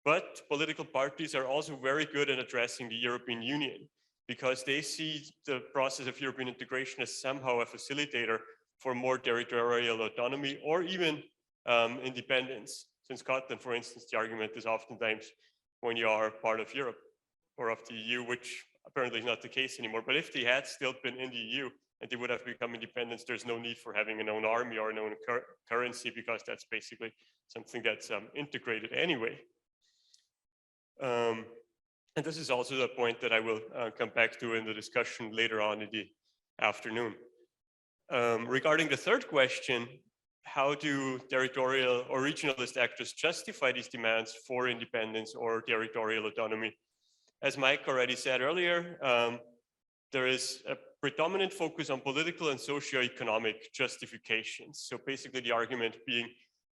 G: But political parties are also very good at addressing the European Union because they see the process of European integration as somehow a facilitator for more territorial autonomy or even independence. So in Scotland, for instance, the argument is oftentimes when you are part of Europe or of the EU, which apparently is not the case anymore. But if they had still been in the EU and they would have become independent, there's no need for having an own army or an own currency because that's basically something that's integrated anyway. And this is also the point that I will come back to in the discussion later on in the afternoon. Regarding the third question, how do territorial or regionalist actors justify these demands for independence or territorial autonomy? As Mike already said earlier, there is a predominant focus on political and socio-economic justifications. So basically the argument being,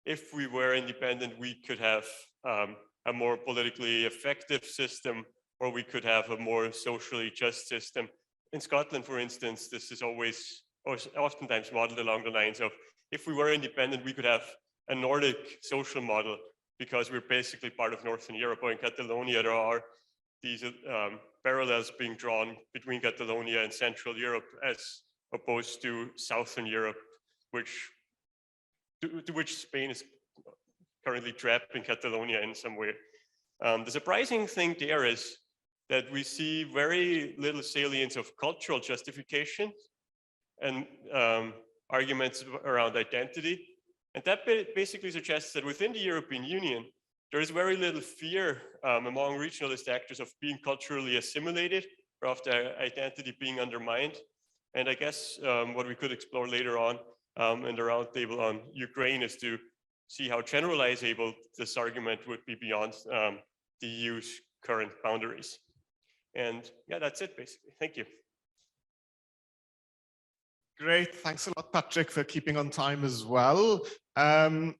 G: if we were independent, we could have a more politically effective system, or we could have a more socially just system. In Scotland, for instance, this is always, or oftentimes modeled along the lines of, if we were independent, we could have a Nordic social model because we're basically part of Northern Europe. Or in Catalonia, there are these parallels being drawn between Catalonia and Central Europe as opposed to Southern Europe, to which Spain is currently trapped in Catalonia in some way. The surprising thing there is that we see very little salience of cultural justification and arguments around identity. And that basically suggests that within the European Union, there is very little fear among regionalist actors of being culturally assimilated or of their identity being undermined. And I guess what we could explore later on in the roundtable on Ukraine is to see how generalizable this argument would be beyond the EU's current boundaries. And yeah, that's it basically. Thank you.
C: Great, thanks a lot, Patrick, for keeping on time as well.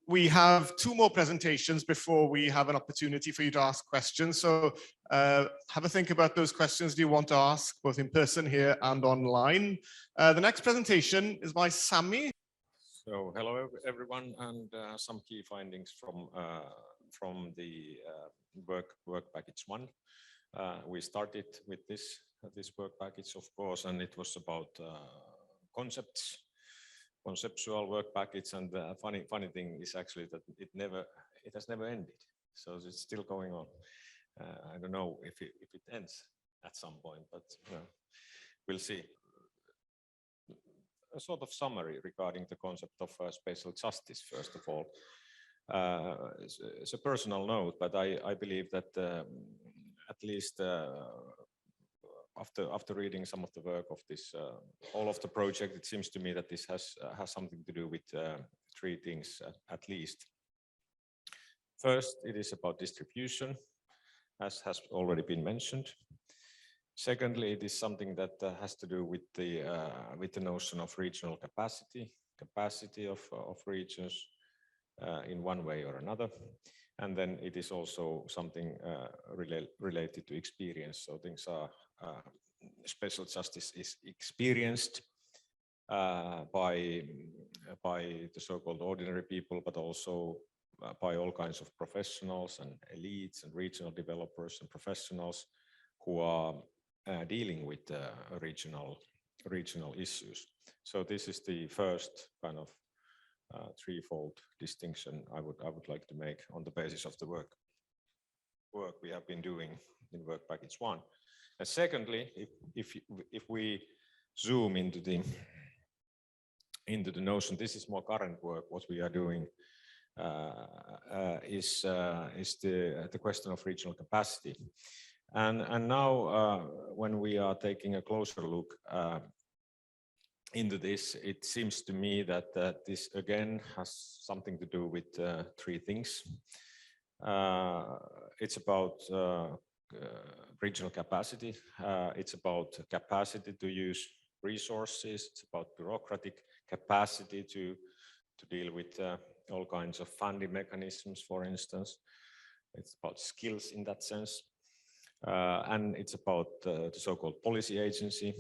C: We have two more presentations before we have an opportunity for you to ask questions. So have a think about those questions you want to ask, both in person here and online. The next presentation is by Sami.
H: So hello, everyone, and some key findings from the work package 1. We started with this work package, of course, and it was about conceptual work package, and the funny thing is actually that it has never ended, so it's still going on. I don't know if it ends at some point, but we'll see. A sort of summary regarding the concept of spatial justice, first of all. It's a personal note, but I believe that at least after reading some of the work of this, all of the project, it seems to me that this has something to do with 3 things at least. First, it is about distribution, as has already been mentioned. Secondly, it is something that has to do with the notion of regional capacity of regions in one way or another. And then it is also something related to experience. So things are, spatial justice is experienced by the so-called ordinary people, but also by all kinds of professionals and elites and regional developers and professionals who are dealing with regional issues. So this is the first kind of threefold distinction I would like to make on the basis of the work we have been doing in work package 1. And secondly, if we zoom into the notion, this is more current work. What we are doing is the question of regional capacity. And now when we are taking a closer look into this, it seems to me that this again has something to do with three things. It's about regional capacity. It's about capacity to use resources. It's about bureaucratic capacity to deal with all kinds of funding mechanisms, for instance. It's about skills in that sense. And it's about the so-called policy agency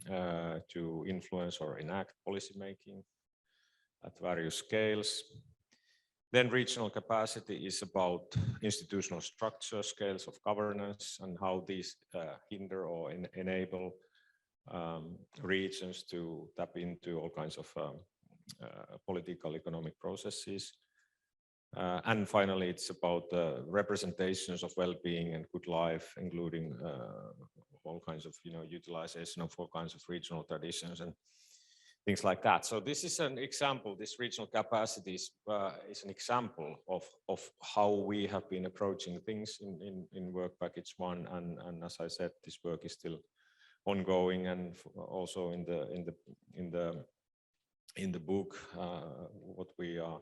H: to influence or enact policy making at various scales. Then regional capacity is about institutional structure, scales of governance, and how these hinder or enable regions to tap into all kinds of political economic processes. And finally, it's about representations of well-being and good life, including all kinds of utilization of all kinds of regional traditions and things like that. So this is an example. This regional capacity is an example of how we have been approaching things in work package 1. And as I said, this work is still ongoing, and also in the book, what we are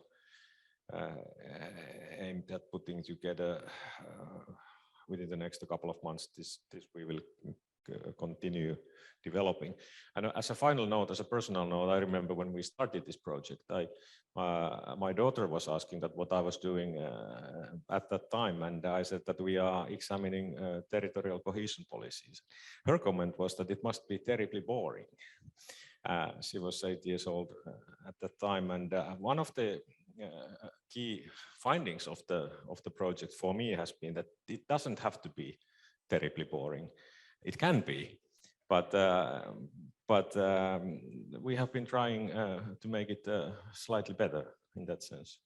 H: aimed at putting together within the next couple of months. This we will continue developing. And as a final note, as a personal note, I remember when we started this project, my daughter was asking that what I was doing at that time, and I said that we are examining territorial cohesion policies. Her comment was that it must be terribly boring. She was 8 years old at that time, and one of the key findings of the project for me has been that it doesn't have to be terribly boring. It can be, but we have been trying to make it slightly better in that sense.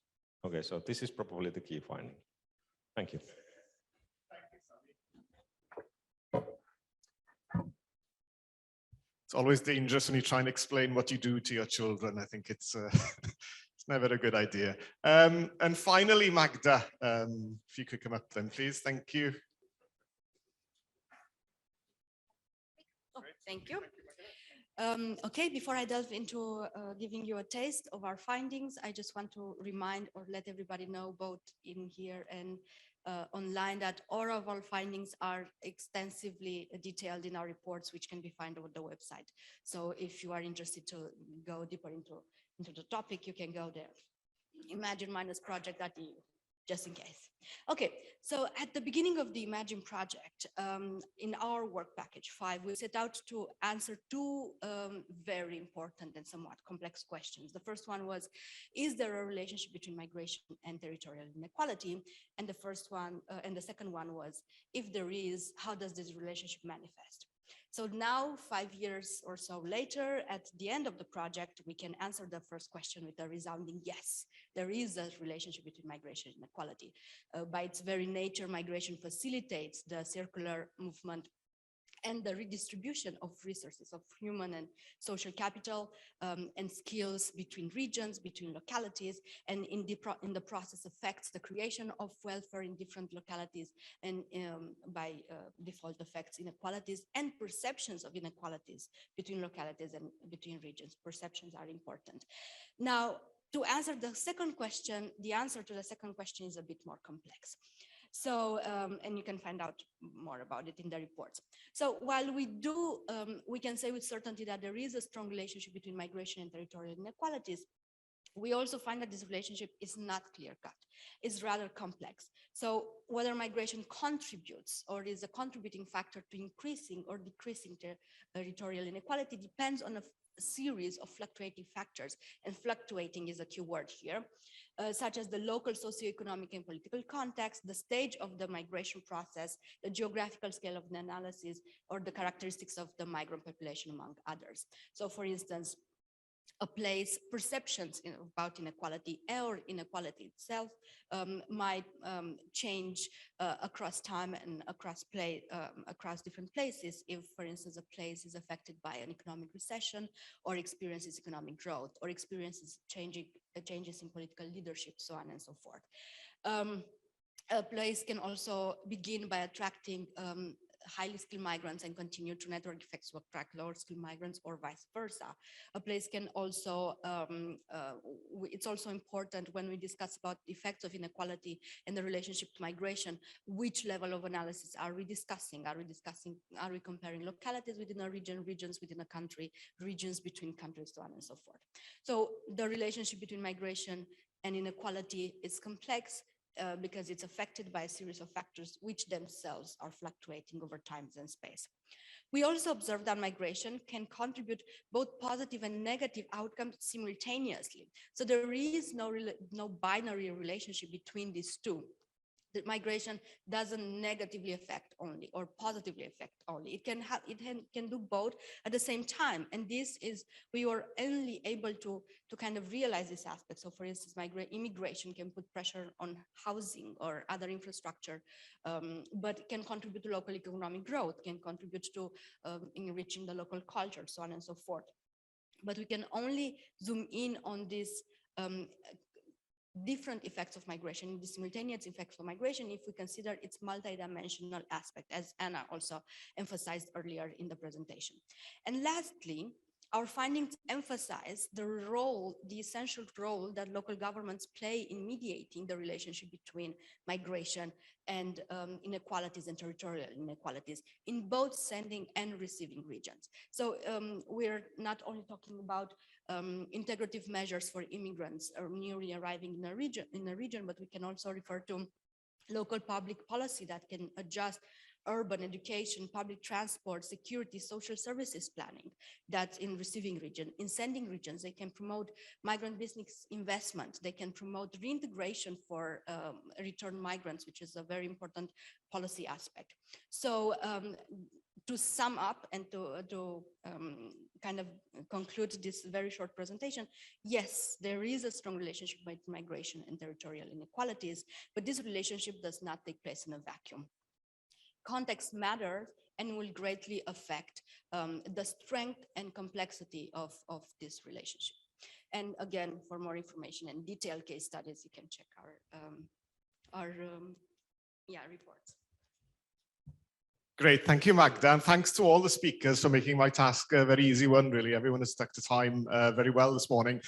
H: Okay, so this is probably the key finding. Thank you.
C: It's always dangerous when you try and explain what you do to your children. I think it's it's never a good idea. And finally, Magda, if you could come up then, please. Thank you.
I: Oh, thank you. Okay, before I delve into giving you a taste of our findings, I just want to remind or let everybody know, both in here and online, that all of our findings are extensively detailed in our reports, which can be found on the website. So if you are interested to go deeper into the topic, you can go there. Imajine-project.eu, just in case. Okay, so at the beginning of the Imajine project, in our work package 5, we set out to answer two very important and somewhat complex questions. The first one was, is there a relationship between migration and territorial inequality? And the second one was, if there is, how does this relationship manifest? So now, 5 years or so later, at the end of the project, we can answer the first question with a resounding yes. There is a relationship between migration and inequality. By its very nature, migration facilitates the circular movement and the redistribution of resources, of human and social capital and skills between regions, between localities, and in the process affects the creation of welfare in different localities, and by default affects inequalities and perceptions of inequalities between localities and between regions. Perceptions are important. Now, to answer the second question, the answer to the second question is a bit more complex. So, and you can find out more about it in the reports. So while we can say with certainty that there is a strong relationship between migration and territorial inequalities, we also find that this relationship is not clear-cut. It's rather complex. So whether migration contributes or is a contributing factor to increasing or decreasing territorial inequality depends on a series of fluctuating factors, and fluctuating is a key word here, such as the local socioeconomic and political context, the stage of the migration process, the geographical scale of the analysis, or the characteristics of the migrant population, among others. So for instance, a place perceptions about inequality or inequality itself might change across time and across different places. If, for instance, a place is affected by an economic recession, or experiences economic growth, or experiences changes in political leadership, so on and so forth. A place can also begin by attracting highly skilled migrants and continue to network effects to attract lower skilled migrants, or vice versa. A place can also, it's also important when we discuss about the effects of inequality and the relationship to migration, which level of analysis are we discussing? Are we comparing localities within a region, regions within a country, regions between countries, so on and so forth. So the relationship between migration and inequality is complex, because it's affected by a series of factors which themselves are fluctuating over time and space. We also observe that migration can contribute both positive and negative outcomes simultaneously. So there is no binary relationship between these two. That migration doesn't negatively affect only or positively affect only. It can do both at the same time. And this is, we were only able to kind of realize this aspect. So for instance, immigration can put pressure on housing or other infrastructure, but can contribute to local economic growth, can contribute to enriching the local culture, so on and so forth. But we can only zoom in on this different effects of migration, the simultaneous effects of migration, if we consider its multidimensional aspect, as Anna also emphasized earlier in the presentation. And lastly, our findings emphasize the essential role that local governments play in mediating the relationship between migration and inequalities and territorial inequalities in both sending and receiving regions. So we're not only talking about integrative measures for immigrants or newly arriving in a region, but we can also refer to local public policy that can adjust urban education, public transport, security, social services planning. That's in receiving region. In sending regions, they can promote migrant business investment. They can promote reintegration for returned migrants, which is a very important policy aspect. So to sum up and to kind of conclude this very short presentation, yes, there is a strong relationship between migration and territorial inequalities, but this relationship does not take place in a vacuum. Context matters and will greatly affect the strength and complexity of this relationship. And again, for more information and detailed case studies, you can check our reports.
C: Great, thank you, Magda, and thanks to all the speakers for making my task a very easy one, really. Everyone has stuck to time very well this morning.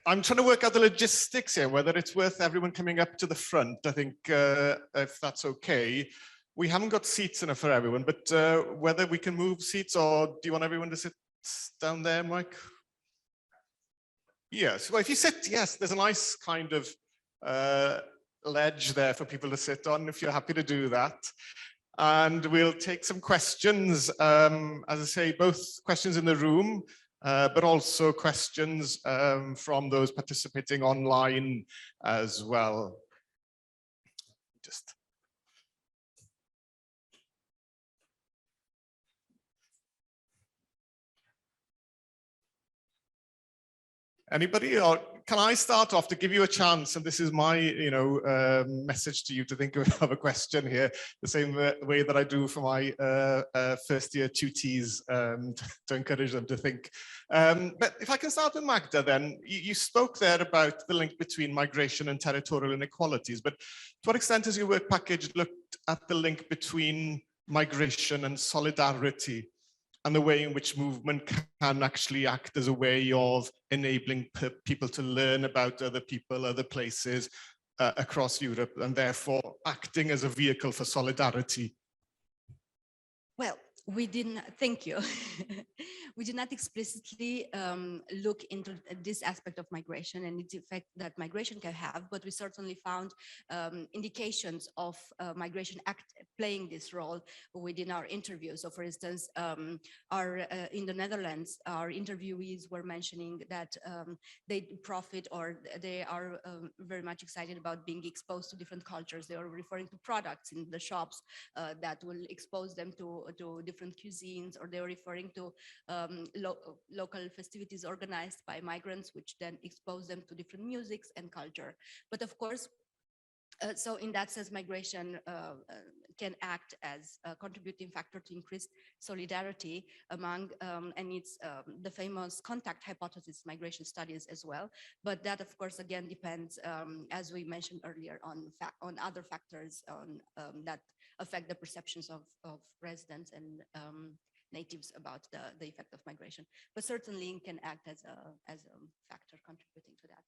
C: I'm trying to work out the logistics here, whether it's worth everyone coming up to the front. I think if that's okay. We haven't got seats enough for everyone, but whether we can move seats, or do you want everyone to sit down there, Mike? Yes, well, if you sit, yes, there's a nice kind of ledge there for people to sit on, if you're happy to do that. And we'll take some questions, as I say, both questions in the room, but also questions from those participating online as well. Just. Anybody, or can I start off to give you a chance? And this is my, message to you to think of a question here, the same way that I do for my first year tutees to encourage them to think. But if I can start with Magda, then you spoke there about the link between migration and territorial inequalities. But to what extent has your work package looked at the link between migration and solidarity, and the way in which movement can actually act as a way of enabling people to learn about other people, other places across Europe, and therefore acting as a vehicle for solidarity?
D: Well,
I: we didn't, thank you. We did not explicitly look into this aspect of migration and its effect that migration can have, but we certainly found indications of migration playing this role within our interviews. So for instance, in the Netherlands, our interviewees were mentioning that they profit or they are very much excited about being exposed to different cultures. They are referring to products in the shops that will expose them to different cuisines, or they're referring to local festivities organized by migrants, which then expose them to different musics and culture. But of course, so in that sense, migration can act as a contributing factor to increased solidarity among, and it's the famous contact hypothesis migration studies as well. But that, of course, again, depends, as we mentioned earlier, on other factors that affect the perceptions of residents and natives about the effect of migration. But certainly it can act as a factor contributing to that.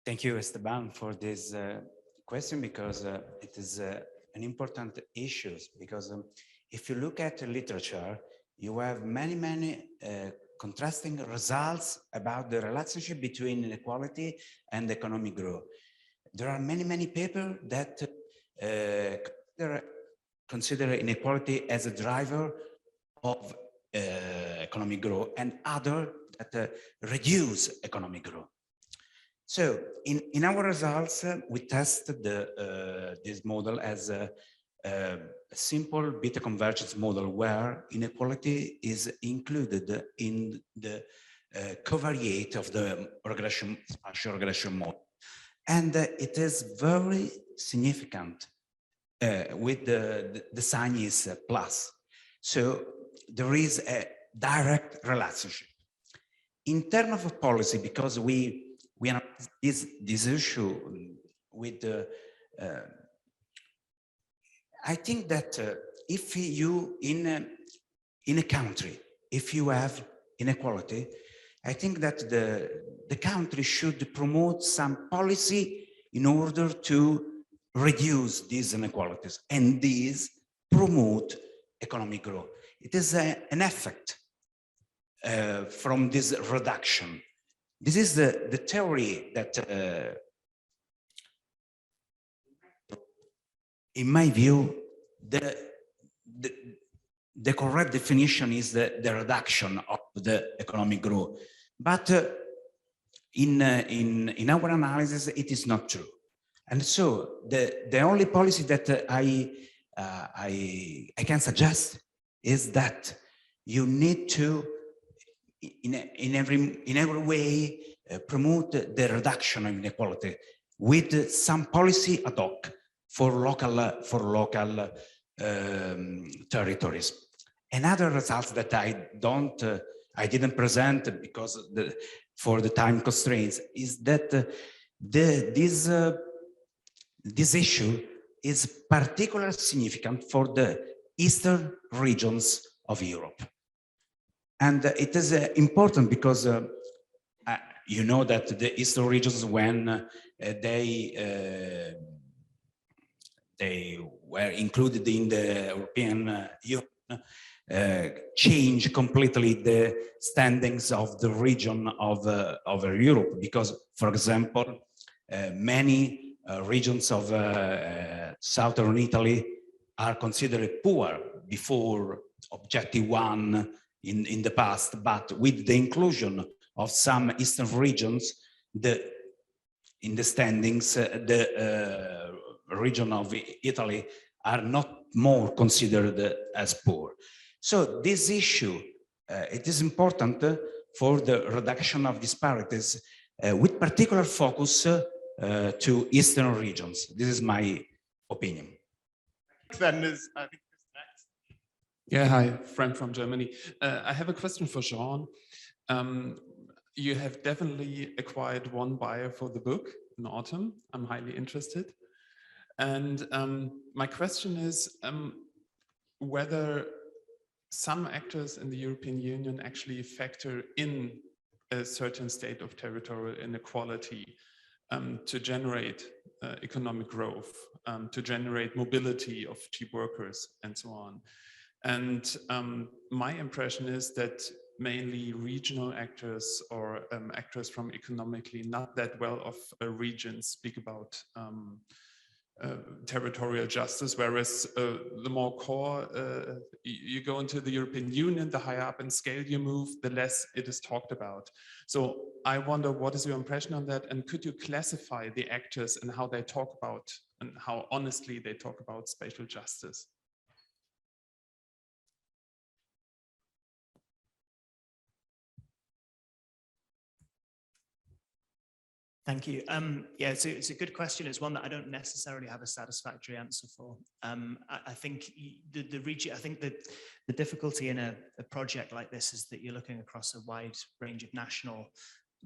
E: Thank you, Esteban, for this question, because it is an important issue. Because if you look at the literature, you have many contrasting results about the relationship between inequality and economic growth. There are many papers that consider inequality as a driver of economic growth, and other that reduce economic growth. So in our results, we tested this model as a simple beta convergence model where inequality is included in the covariate of the spatial regression model. And it is very significant with the sign is plus. So there is a direct relationship. In terms of policy, because we analyze this issue with I think that if you in a country, if you have inequality, I think that the country should promote some policy in order to reduce these inequalities, and these promote economic growth. It is an effect from this reduction. This is the theory that, in my view, the correct definition is the reduction of the economic growth. But in our analysis, it is not true. And so the only policy that I can suggest is that you need to, in every way, promote the reduction of inequality with some policy ad hoc for local territories. Another result that I didn't present because for the time constraints is that this issue is particularly significant for the eastern regions of Europe. And it is important because you know that the eastern regions, when they were included in the European Union, change completely the standings of the region of Europe. Because, for example, many regions of southern Italy are considered poor before Objective 1 in the past, but with the inclusion of some eastern regions, in the standings, the region of Italy are not more considered as poor. So this issue, it is important for the reduction of disparities with particular focus to Eastern regions. This is my opinion.
C: Then is, I think, next.
J: Yeah, hi, Frank from Germany. I have a question for Jean. You have definitely acquired one buyer for the book in autumn. I'm highly interested. And my question is whether some actors in the European Union actually factor in a certain state of territorial inequality to generate economic growth, to generate mobility of cheap workers and so on. And my impression is that mainly regional actors or actors from economically not that well off regions speak about territorial justice, whereas the more core you go into the European Union, the higher up in scale you move, the less it is talked about. So I wonder, what is your impression on that? And could you classify the actors and how they talk about and how honestly they talk about spatial justice?
F: Thank you. Yeah, it's a good question. It's one that I don't necessarily have a satisfactory answer for. I think the region. I think that the difficulty in a project like this is that you're looking across a wide range of national,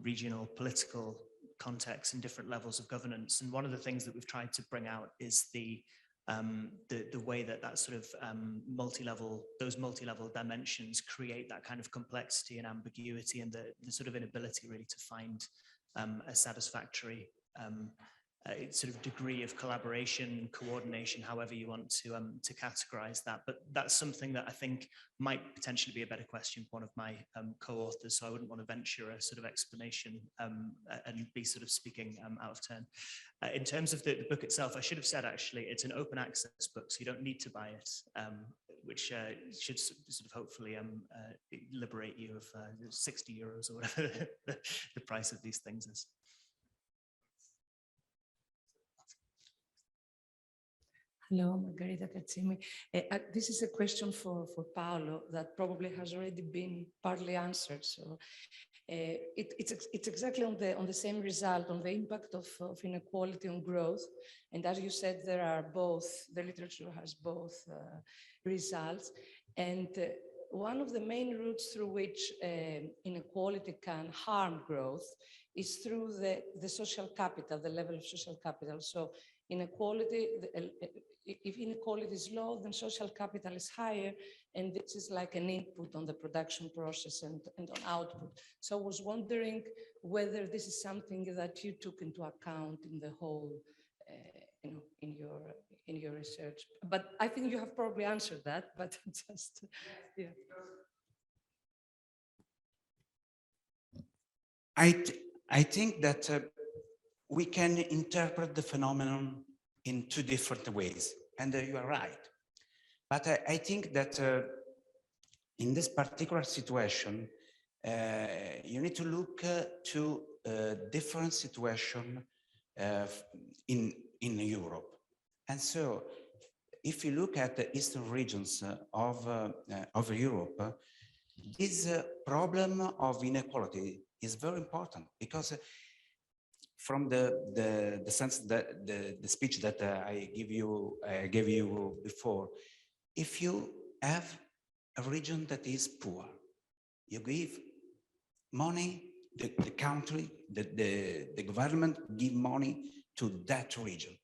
F: regional, political contexts and different levels of governance. And one of the things that we've tried to bring out is the way that sort of those multi-level dimensions create that kind of complexity and ambiguity, and the sort of inability really to find a satisfactory sort of degree of collaboration, coordination, however you want to categorize that. But that's something that I think might potentially be a better question for one of my co-authors. So I wouldn't want to venture a sort of explanation and be sort of speaking out of turn. In terms of the book itself, I should have said actually it's an open access book, so you don't need to buy it, which should sort of hopefully liberate you of 60 euros or whatever the price of these things is.
K: Hello, Margherita Cazzimi. This is a question for Paolo that probably has already been partly answered. So it's exactly on the same result, on the impact of inequality on growth. And as you said, there are both, the literature has both results. And one of the main routes through which inequality can harm growth is through the social capital, the level of social capital. So inequality, if inequality is low, then social capital is higher, and this is like an input on the production process and on output. So I was wondering whether this is something that you took into account in the whole, in your research. But I think you have probably answered that, but just, yeah.
E: I think that we can interpret the phenomenon in two different ways, and you are right. But I think that in this particular situation, you need to look to a different situation in Europe. And so if you look at the eastern regions of Europe, this problem of inequality is very important, because from the sense that the speech that I gave you before, if you have a region that is poor, you give money, the country, the government give money to that region,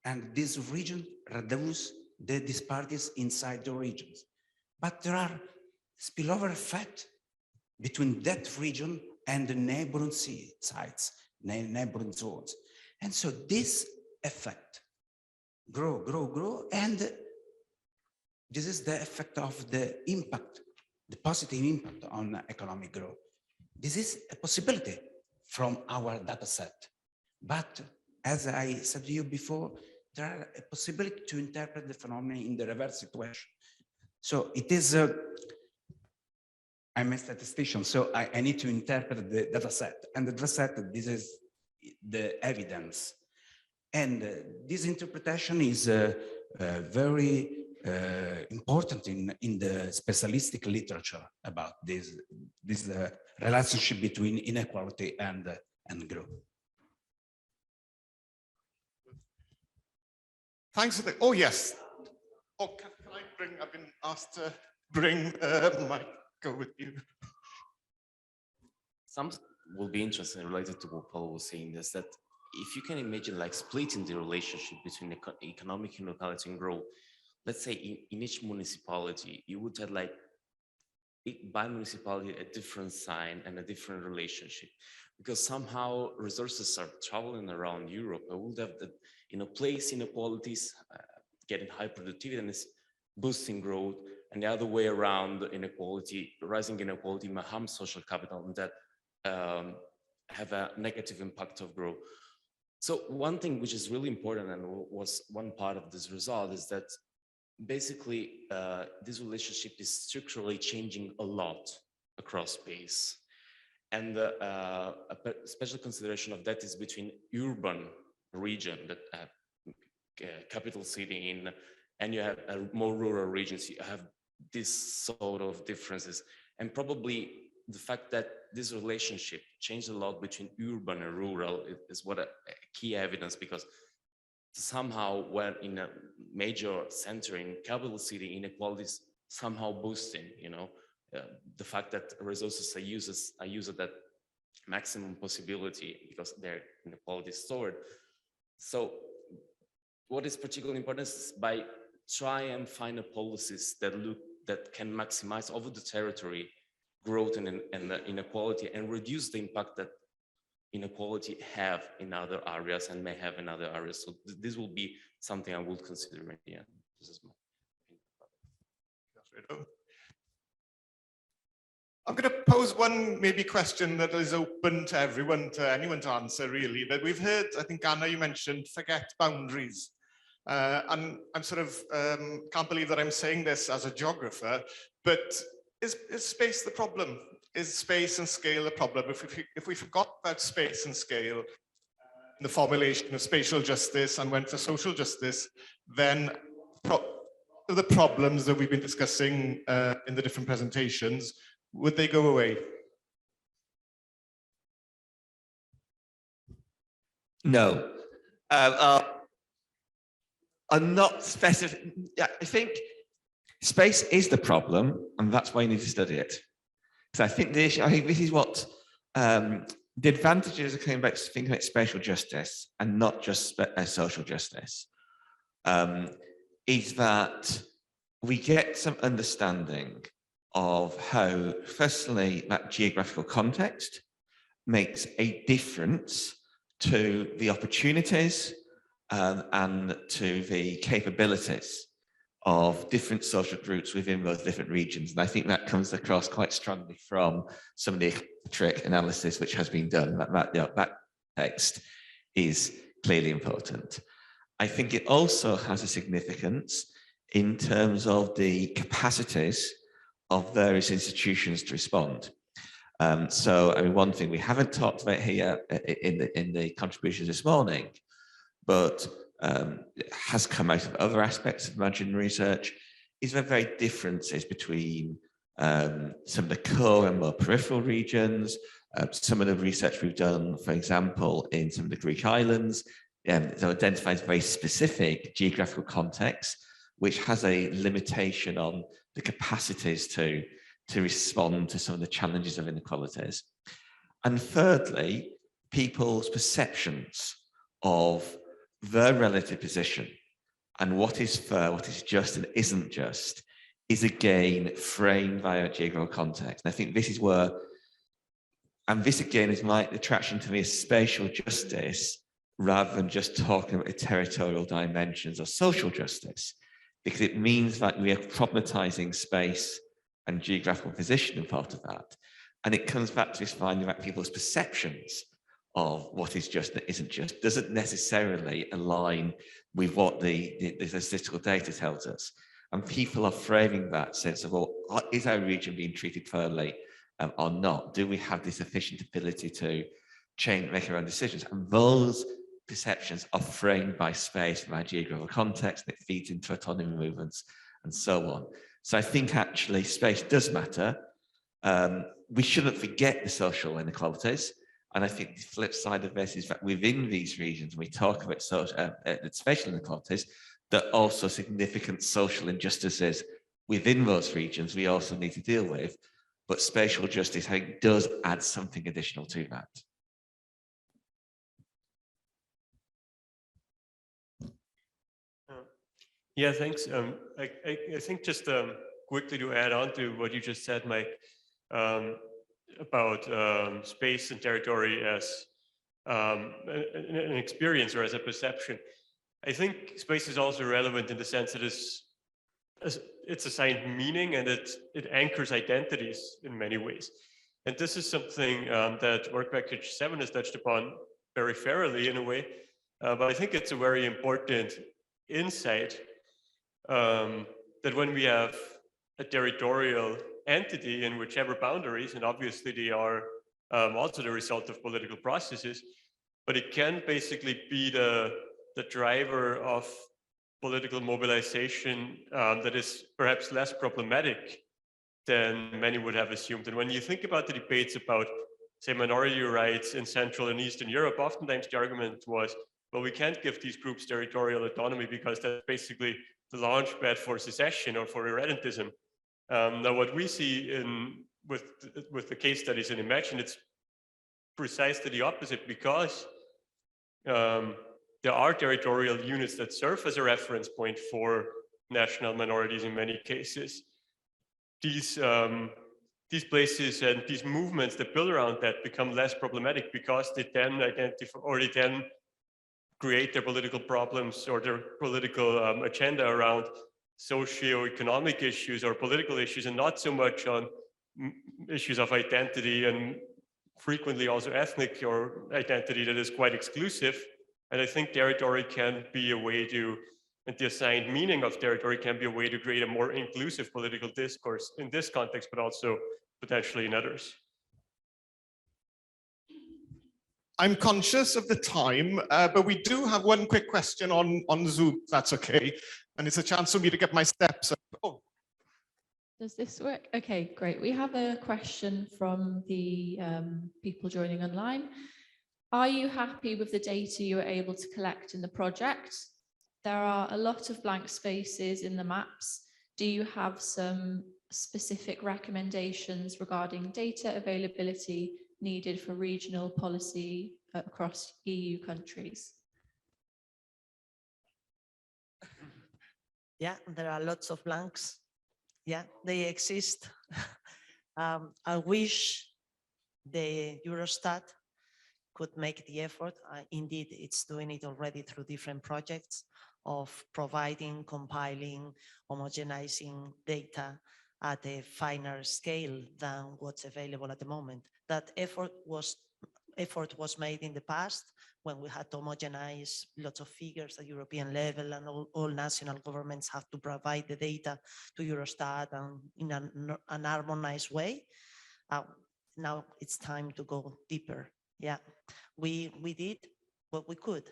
E: and this region reduce the disparities inside the regions. But there are spillover effects between that region and the neighboring sites, neighboring zones. And so this effect grow, and this is the effect of the impact, the positive impact on economic growth. This is a possibility from our data set. But as I said to you before, there are a possibility to interpret the phenomenon in the reverse situation. So it is, I'm a statistician, so I need to interpret the data set. And the data set, this is the evidence. And this interpretation is very important in the specialistic literature about this relationship between inequality and growth.
C: Thanks. Oh, yes. Oh, can I bring, I've been asked to bring Mike, go with you.
L: Some will be interesting related to what Paul was saying is that if you can imagine like splitting the relationship between economic inequality and growth, let's say in each municipality, you would have like by municipality a different sign and a different relationship, because somehow resources are traveling around Europe. I would have that, place inequalities, getting high productivity and is boosting growth, and the other way around, inequality, rising inequality may harm social capital and that have a negative impact of growth. So one thing which is really important and was one part of this result is that basically this relationship is structurally changing a lot across space. And a special consideration of that is between urban region that capital city in, and you have more rural regions, you have this sort of differences. And probably the fact that this relationship changed a lot between urban and rural is what a key evidence, because somehow when in a major center in capital city, inequalities somehow boosting, the fact that resources are used at that maximum possibility because their inequality is stored. So what is particularly important is by try and find a policies that can maximize over the territory growth and inequality and reduce the impact that inequality have in other areas and may have in other areas. So this will be something I would consider in the end. This is my opinion.
C: I'm going to pose one maybe question that is open to everyone, to anyone to answer really, but we've heard, I think Anna, you mentioned forget boundaries. And I'm sort of, can't believe that I'm saying this as a geographer, but is space the problem? Is space and scale the problem? If we forgot about space and scale in the formulation of spatial justice and went for social justice, then the problems that we've been discussing in the different presentations, would they go away?
A: No. I'm not specific. I think space is the problem, and that's why you need to study it. So I think the issue, I think this is what the advantages of coming back to thinking about spatial justice and not just social justice is that we get some understanding of how, firstly, that geographical context makes a difference to the opportunities and to the capabilities of different social groups within those different regions. And I think that comes across quite strongly from some of the econometric analysis which has been done. That text is clearly important. I think it also has a significance in terms of the capacities of various institutions to respond. So, I mean, one thing we haven't talked about here in the contributions this morning, but has come out of other aspects of Imajine research, is there very differences between some of the core and more peripheral regions. Some of the research we've done, for example, in some of the Greek islands, that identifies very specific geographical context, which has a limitation on the capacities to respond to some of the challenges of inequalities. And thirdly, people's perceptions of their relative position and what is fair, what is just and isn't just, is again framed via geographical context. And I think this is where, and this again is my attraction to me, is spatial justice, rather than just talking about the territorial dimensions of social justice, because it means that we are problematizing space and geographical position in part of that. And it comes back to this finding that people's perceptions of what is just and isn't just doesn't necessarily align with what the statistical data tells us. And people are framing that sense of, well, is our region being treated fairly or not? Do we have this efficient ability to make our own decisions? And those perceptions are framed by space, by geographical context, that feeds into autonomy movements and so on. So I think actually space does matter. We shouldn't forget the social inequalities. And I think the flip side of this is that within these regions, we talk about spatial inequalities, there are also significant social injustices within those regions we also need to deal with. But spatial justice, I think, does add something additional to that.
G: Yeah, thanks. I think just quickly to add on to what you just said, Mike, about space and territory as an experience or as a perception. I think space is also relevant in the sense that it's assigned meaning and it anchors identities in many ways. And this is something that Work Package 7 has touched upon very fairly in a way, but I think it's a very important insight that when we have a territorial entity in whichever boundaries, and obviously they are also the result of political processes, but it can basically be the driver of political mobilization that is perhaps less problematic than many would have assumed. And when you think about the debates about, say, minority rights in Central and Eastern Europe, oftentimes the argument was, well, we can't give these groups territorial autonomy because that's basically the launch pad for secession or for irredentism. Now, what we see with the case studies in Imajine, it's precisely the opposite, because there are territorial units that serve as a reference point for national minorities in many cases. These places and these movements that build around that become less problematic because they then identify, or they then create their political problems or their political agenda around socio-economic issues or political issues, and not so much on issues of identity, and frequently also ethnic or identity that is quite exclusive. And I think territory can be a way to, and the assigned meaning of territory can be a way to create a more inclusive political discourse in this context, but also potentially in others.
C: I'm conscious of the time, but we do have one quick question on Zoom, if that's okay. And it's a chance for me to get my steps up. Oh.
M: Does this work? Okay, great. We have a question from the people joining online. Are you happy with the data you were able to collect in the project? There are a lot of blank spaces in the maps. Do you have some specific recommendations regarding data availability needed for regional policy across EU countries?
D: Yeah, there are lots of blanks. Yeah, they exist. I wish the Eurostat could make the effort. Indeed, it's doing it already through different projects of providing, compiling, homogenizing data at a finer scale than what's available at the moment. That effort was made in the past when we had to homogenize lots of figures at European level, and all national governments have to provide the data to Eurostat and in an harmonized way. Now it's time to go deeper. Yeah, we did what we could,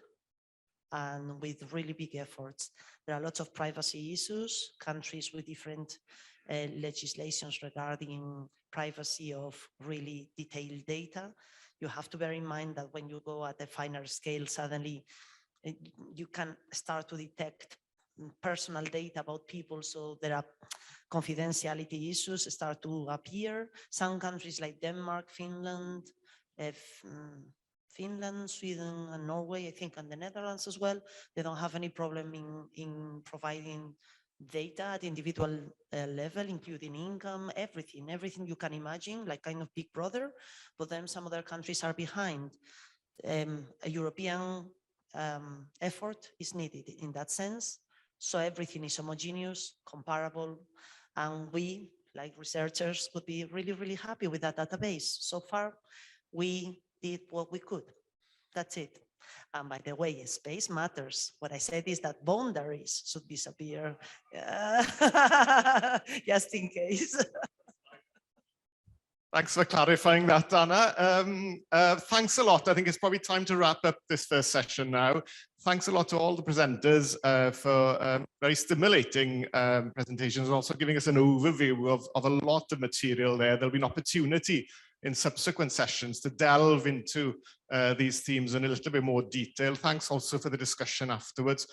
D: and with really big efforts. There are lots of privacy issues, countries with different legislations regarding privacy of really detailed data. You have to bear in mind that when you go at a finer scale, suddenly you can start to detect personal data about people, so there are confidentiality issues start to appear. Some countries like Denmark, Finland, Sweden, and Norway, I think, and the Netherlands as well, they don't have any problem in providing data at individual level, including income, everything you can imagine, like kind of Big Brother. But then some other countries are behind. A European effort is needed in that sense. So everything is homogeneous, comparable, and we, like researchers, would be really, really happy with that database. So far, we did what we could. That's it. And by the way, space matters. What I said is that boundaries should disappear, just in case.
C: Thanks for clarifying that, Anna. Thanks a lot. I think it's probably time to wrap up this first session now. Thanks a lot to all the presenters for very stimulating presentations and also giving us an overview of a lot of material there. There'll be an opportunity in subsequent sessions to delve into these themes in a little bit more detail. Thanks also for the discussion afterwards.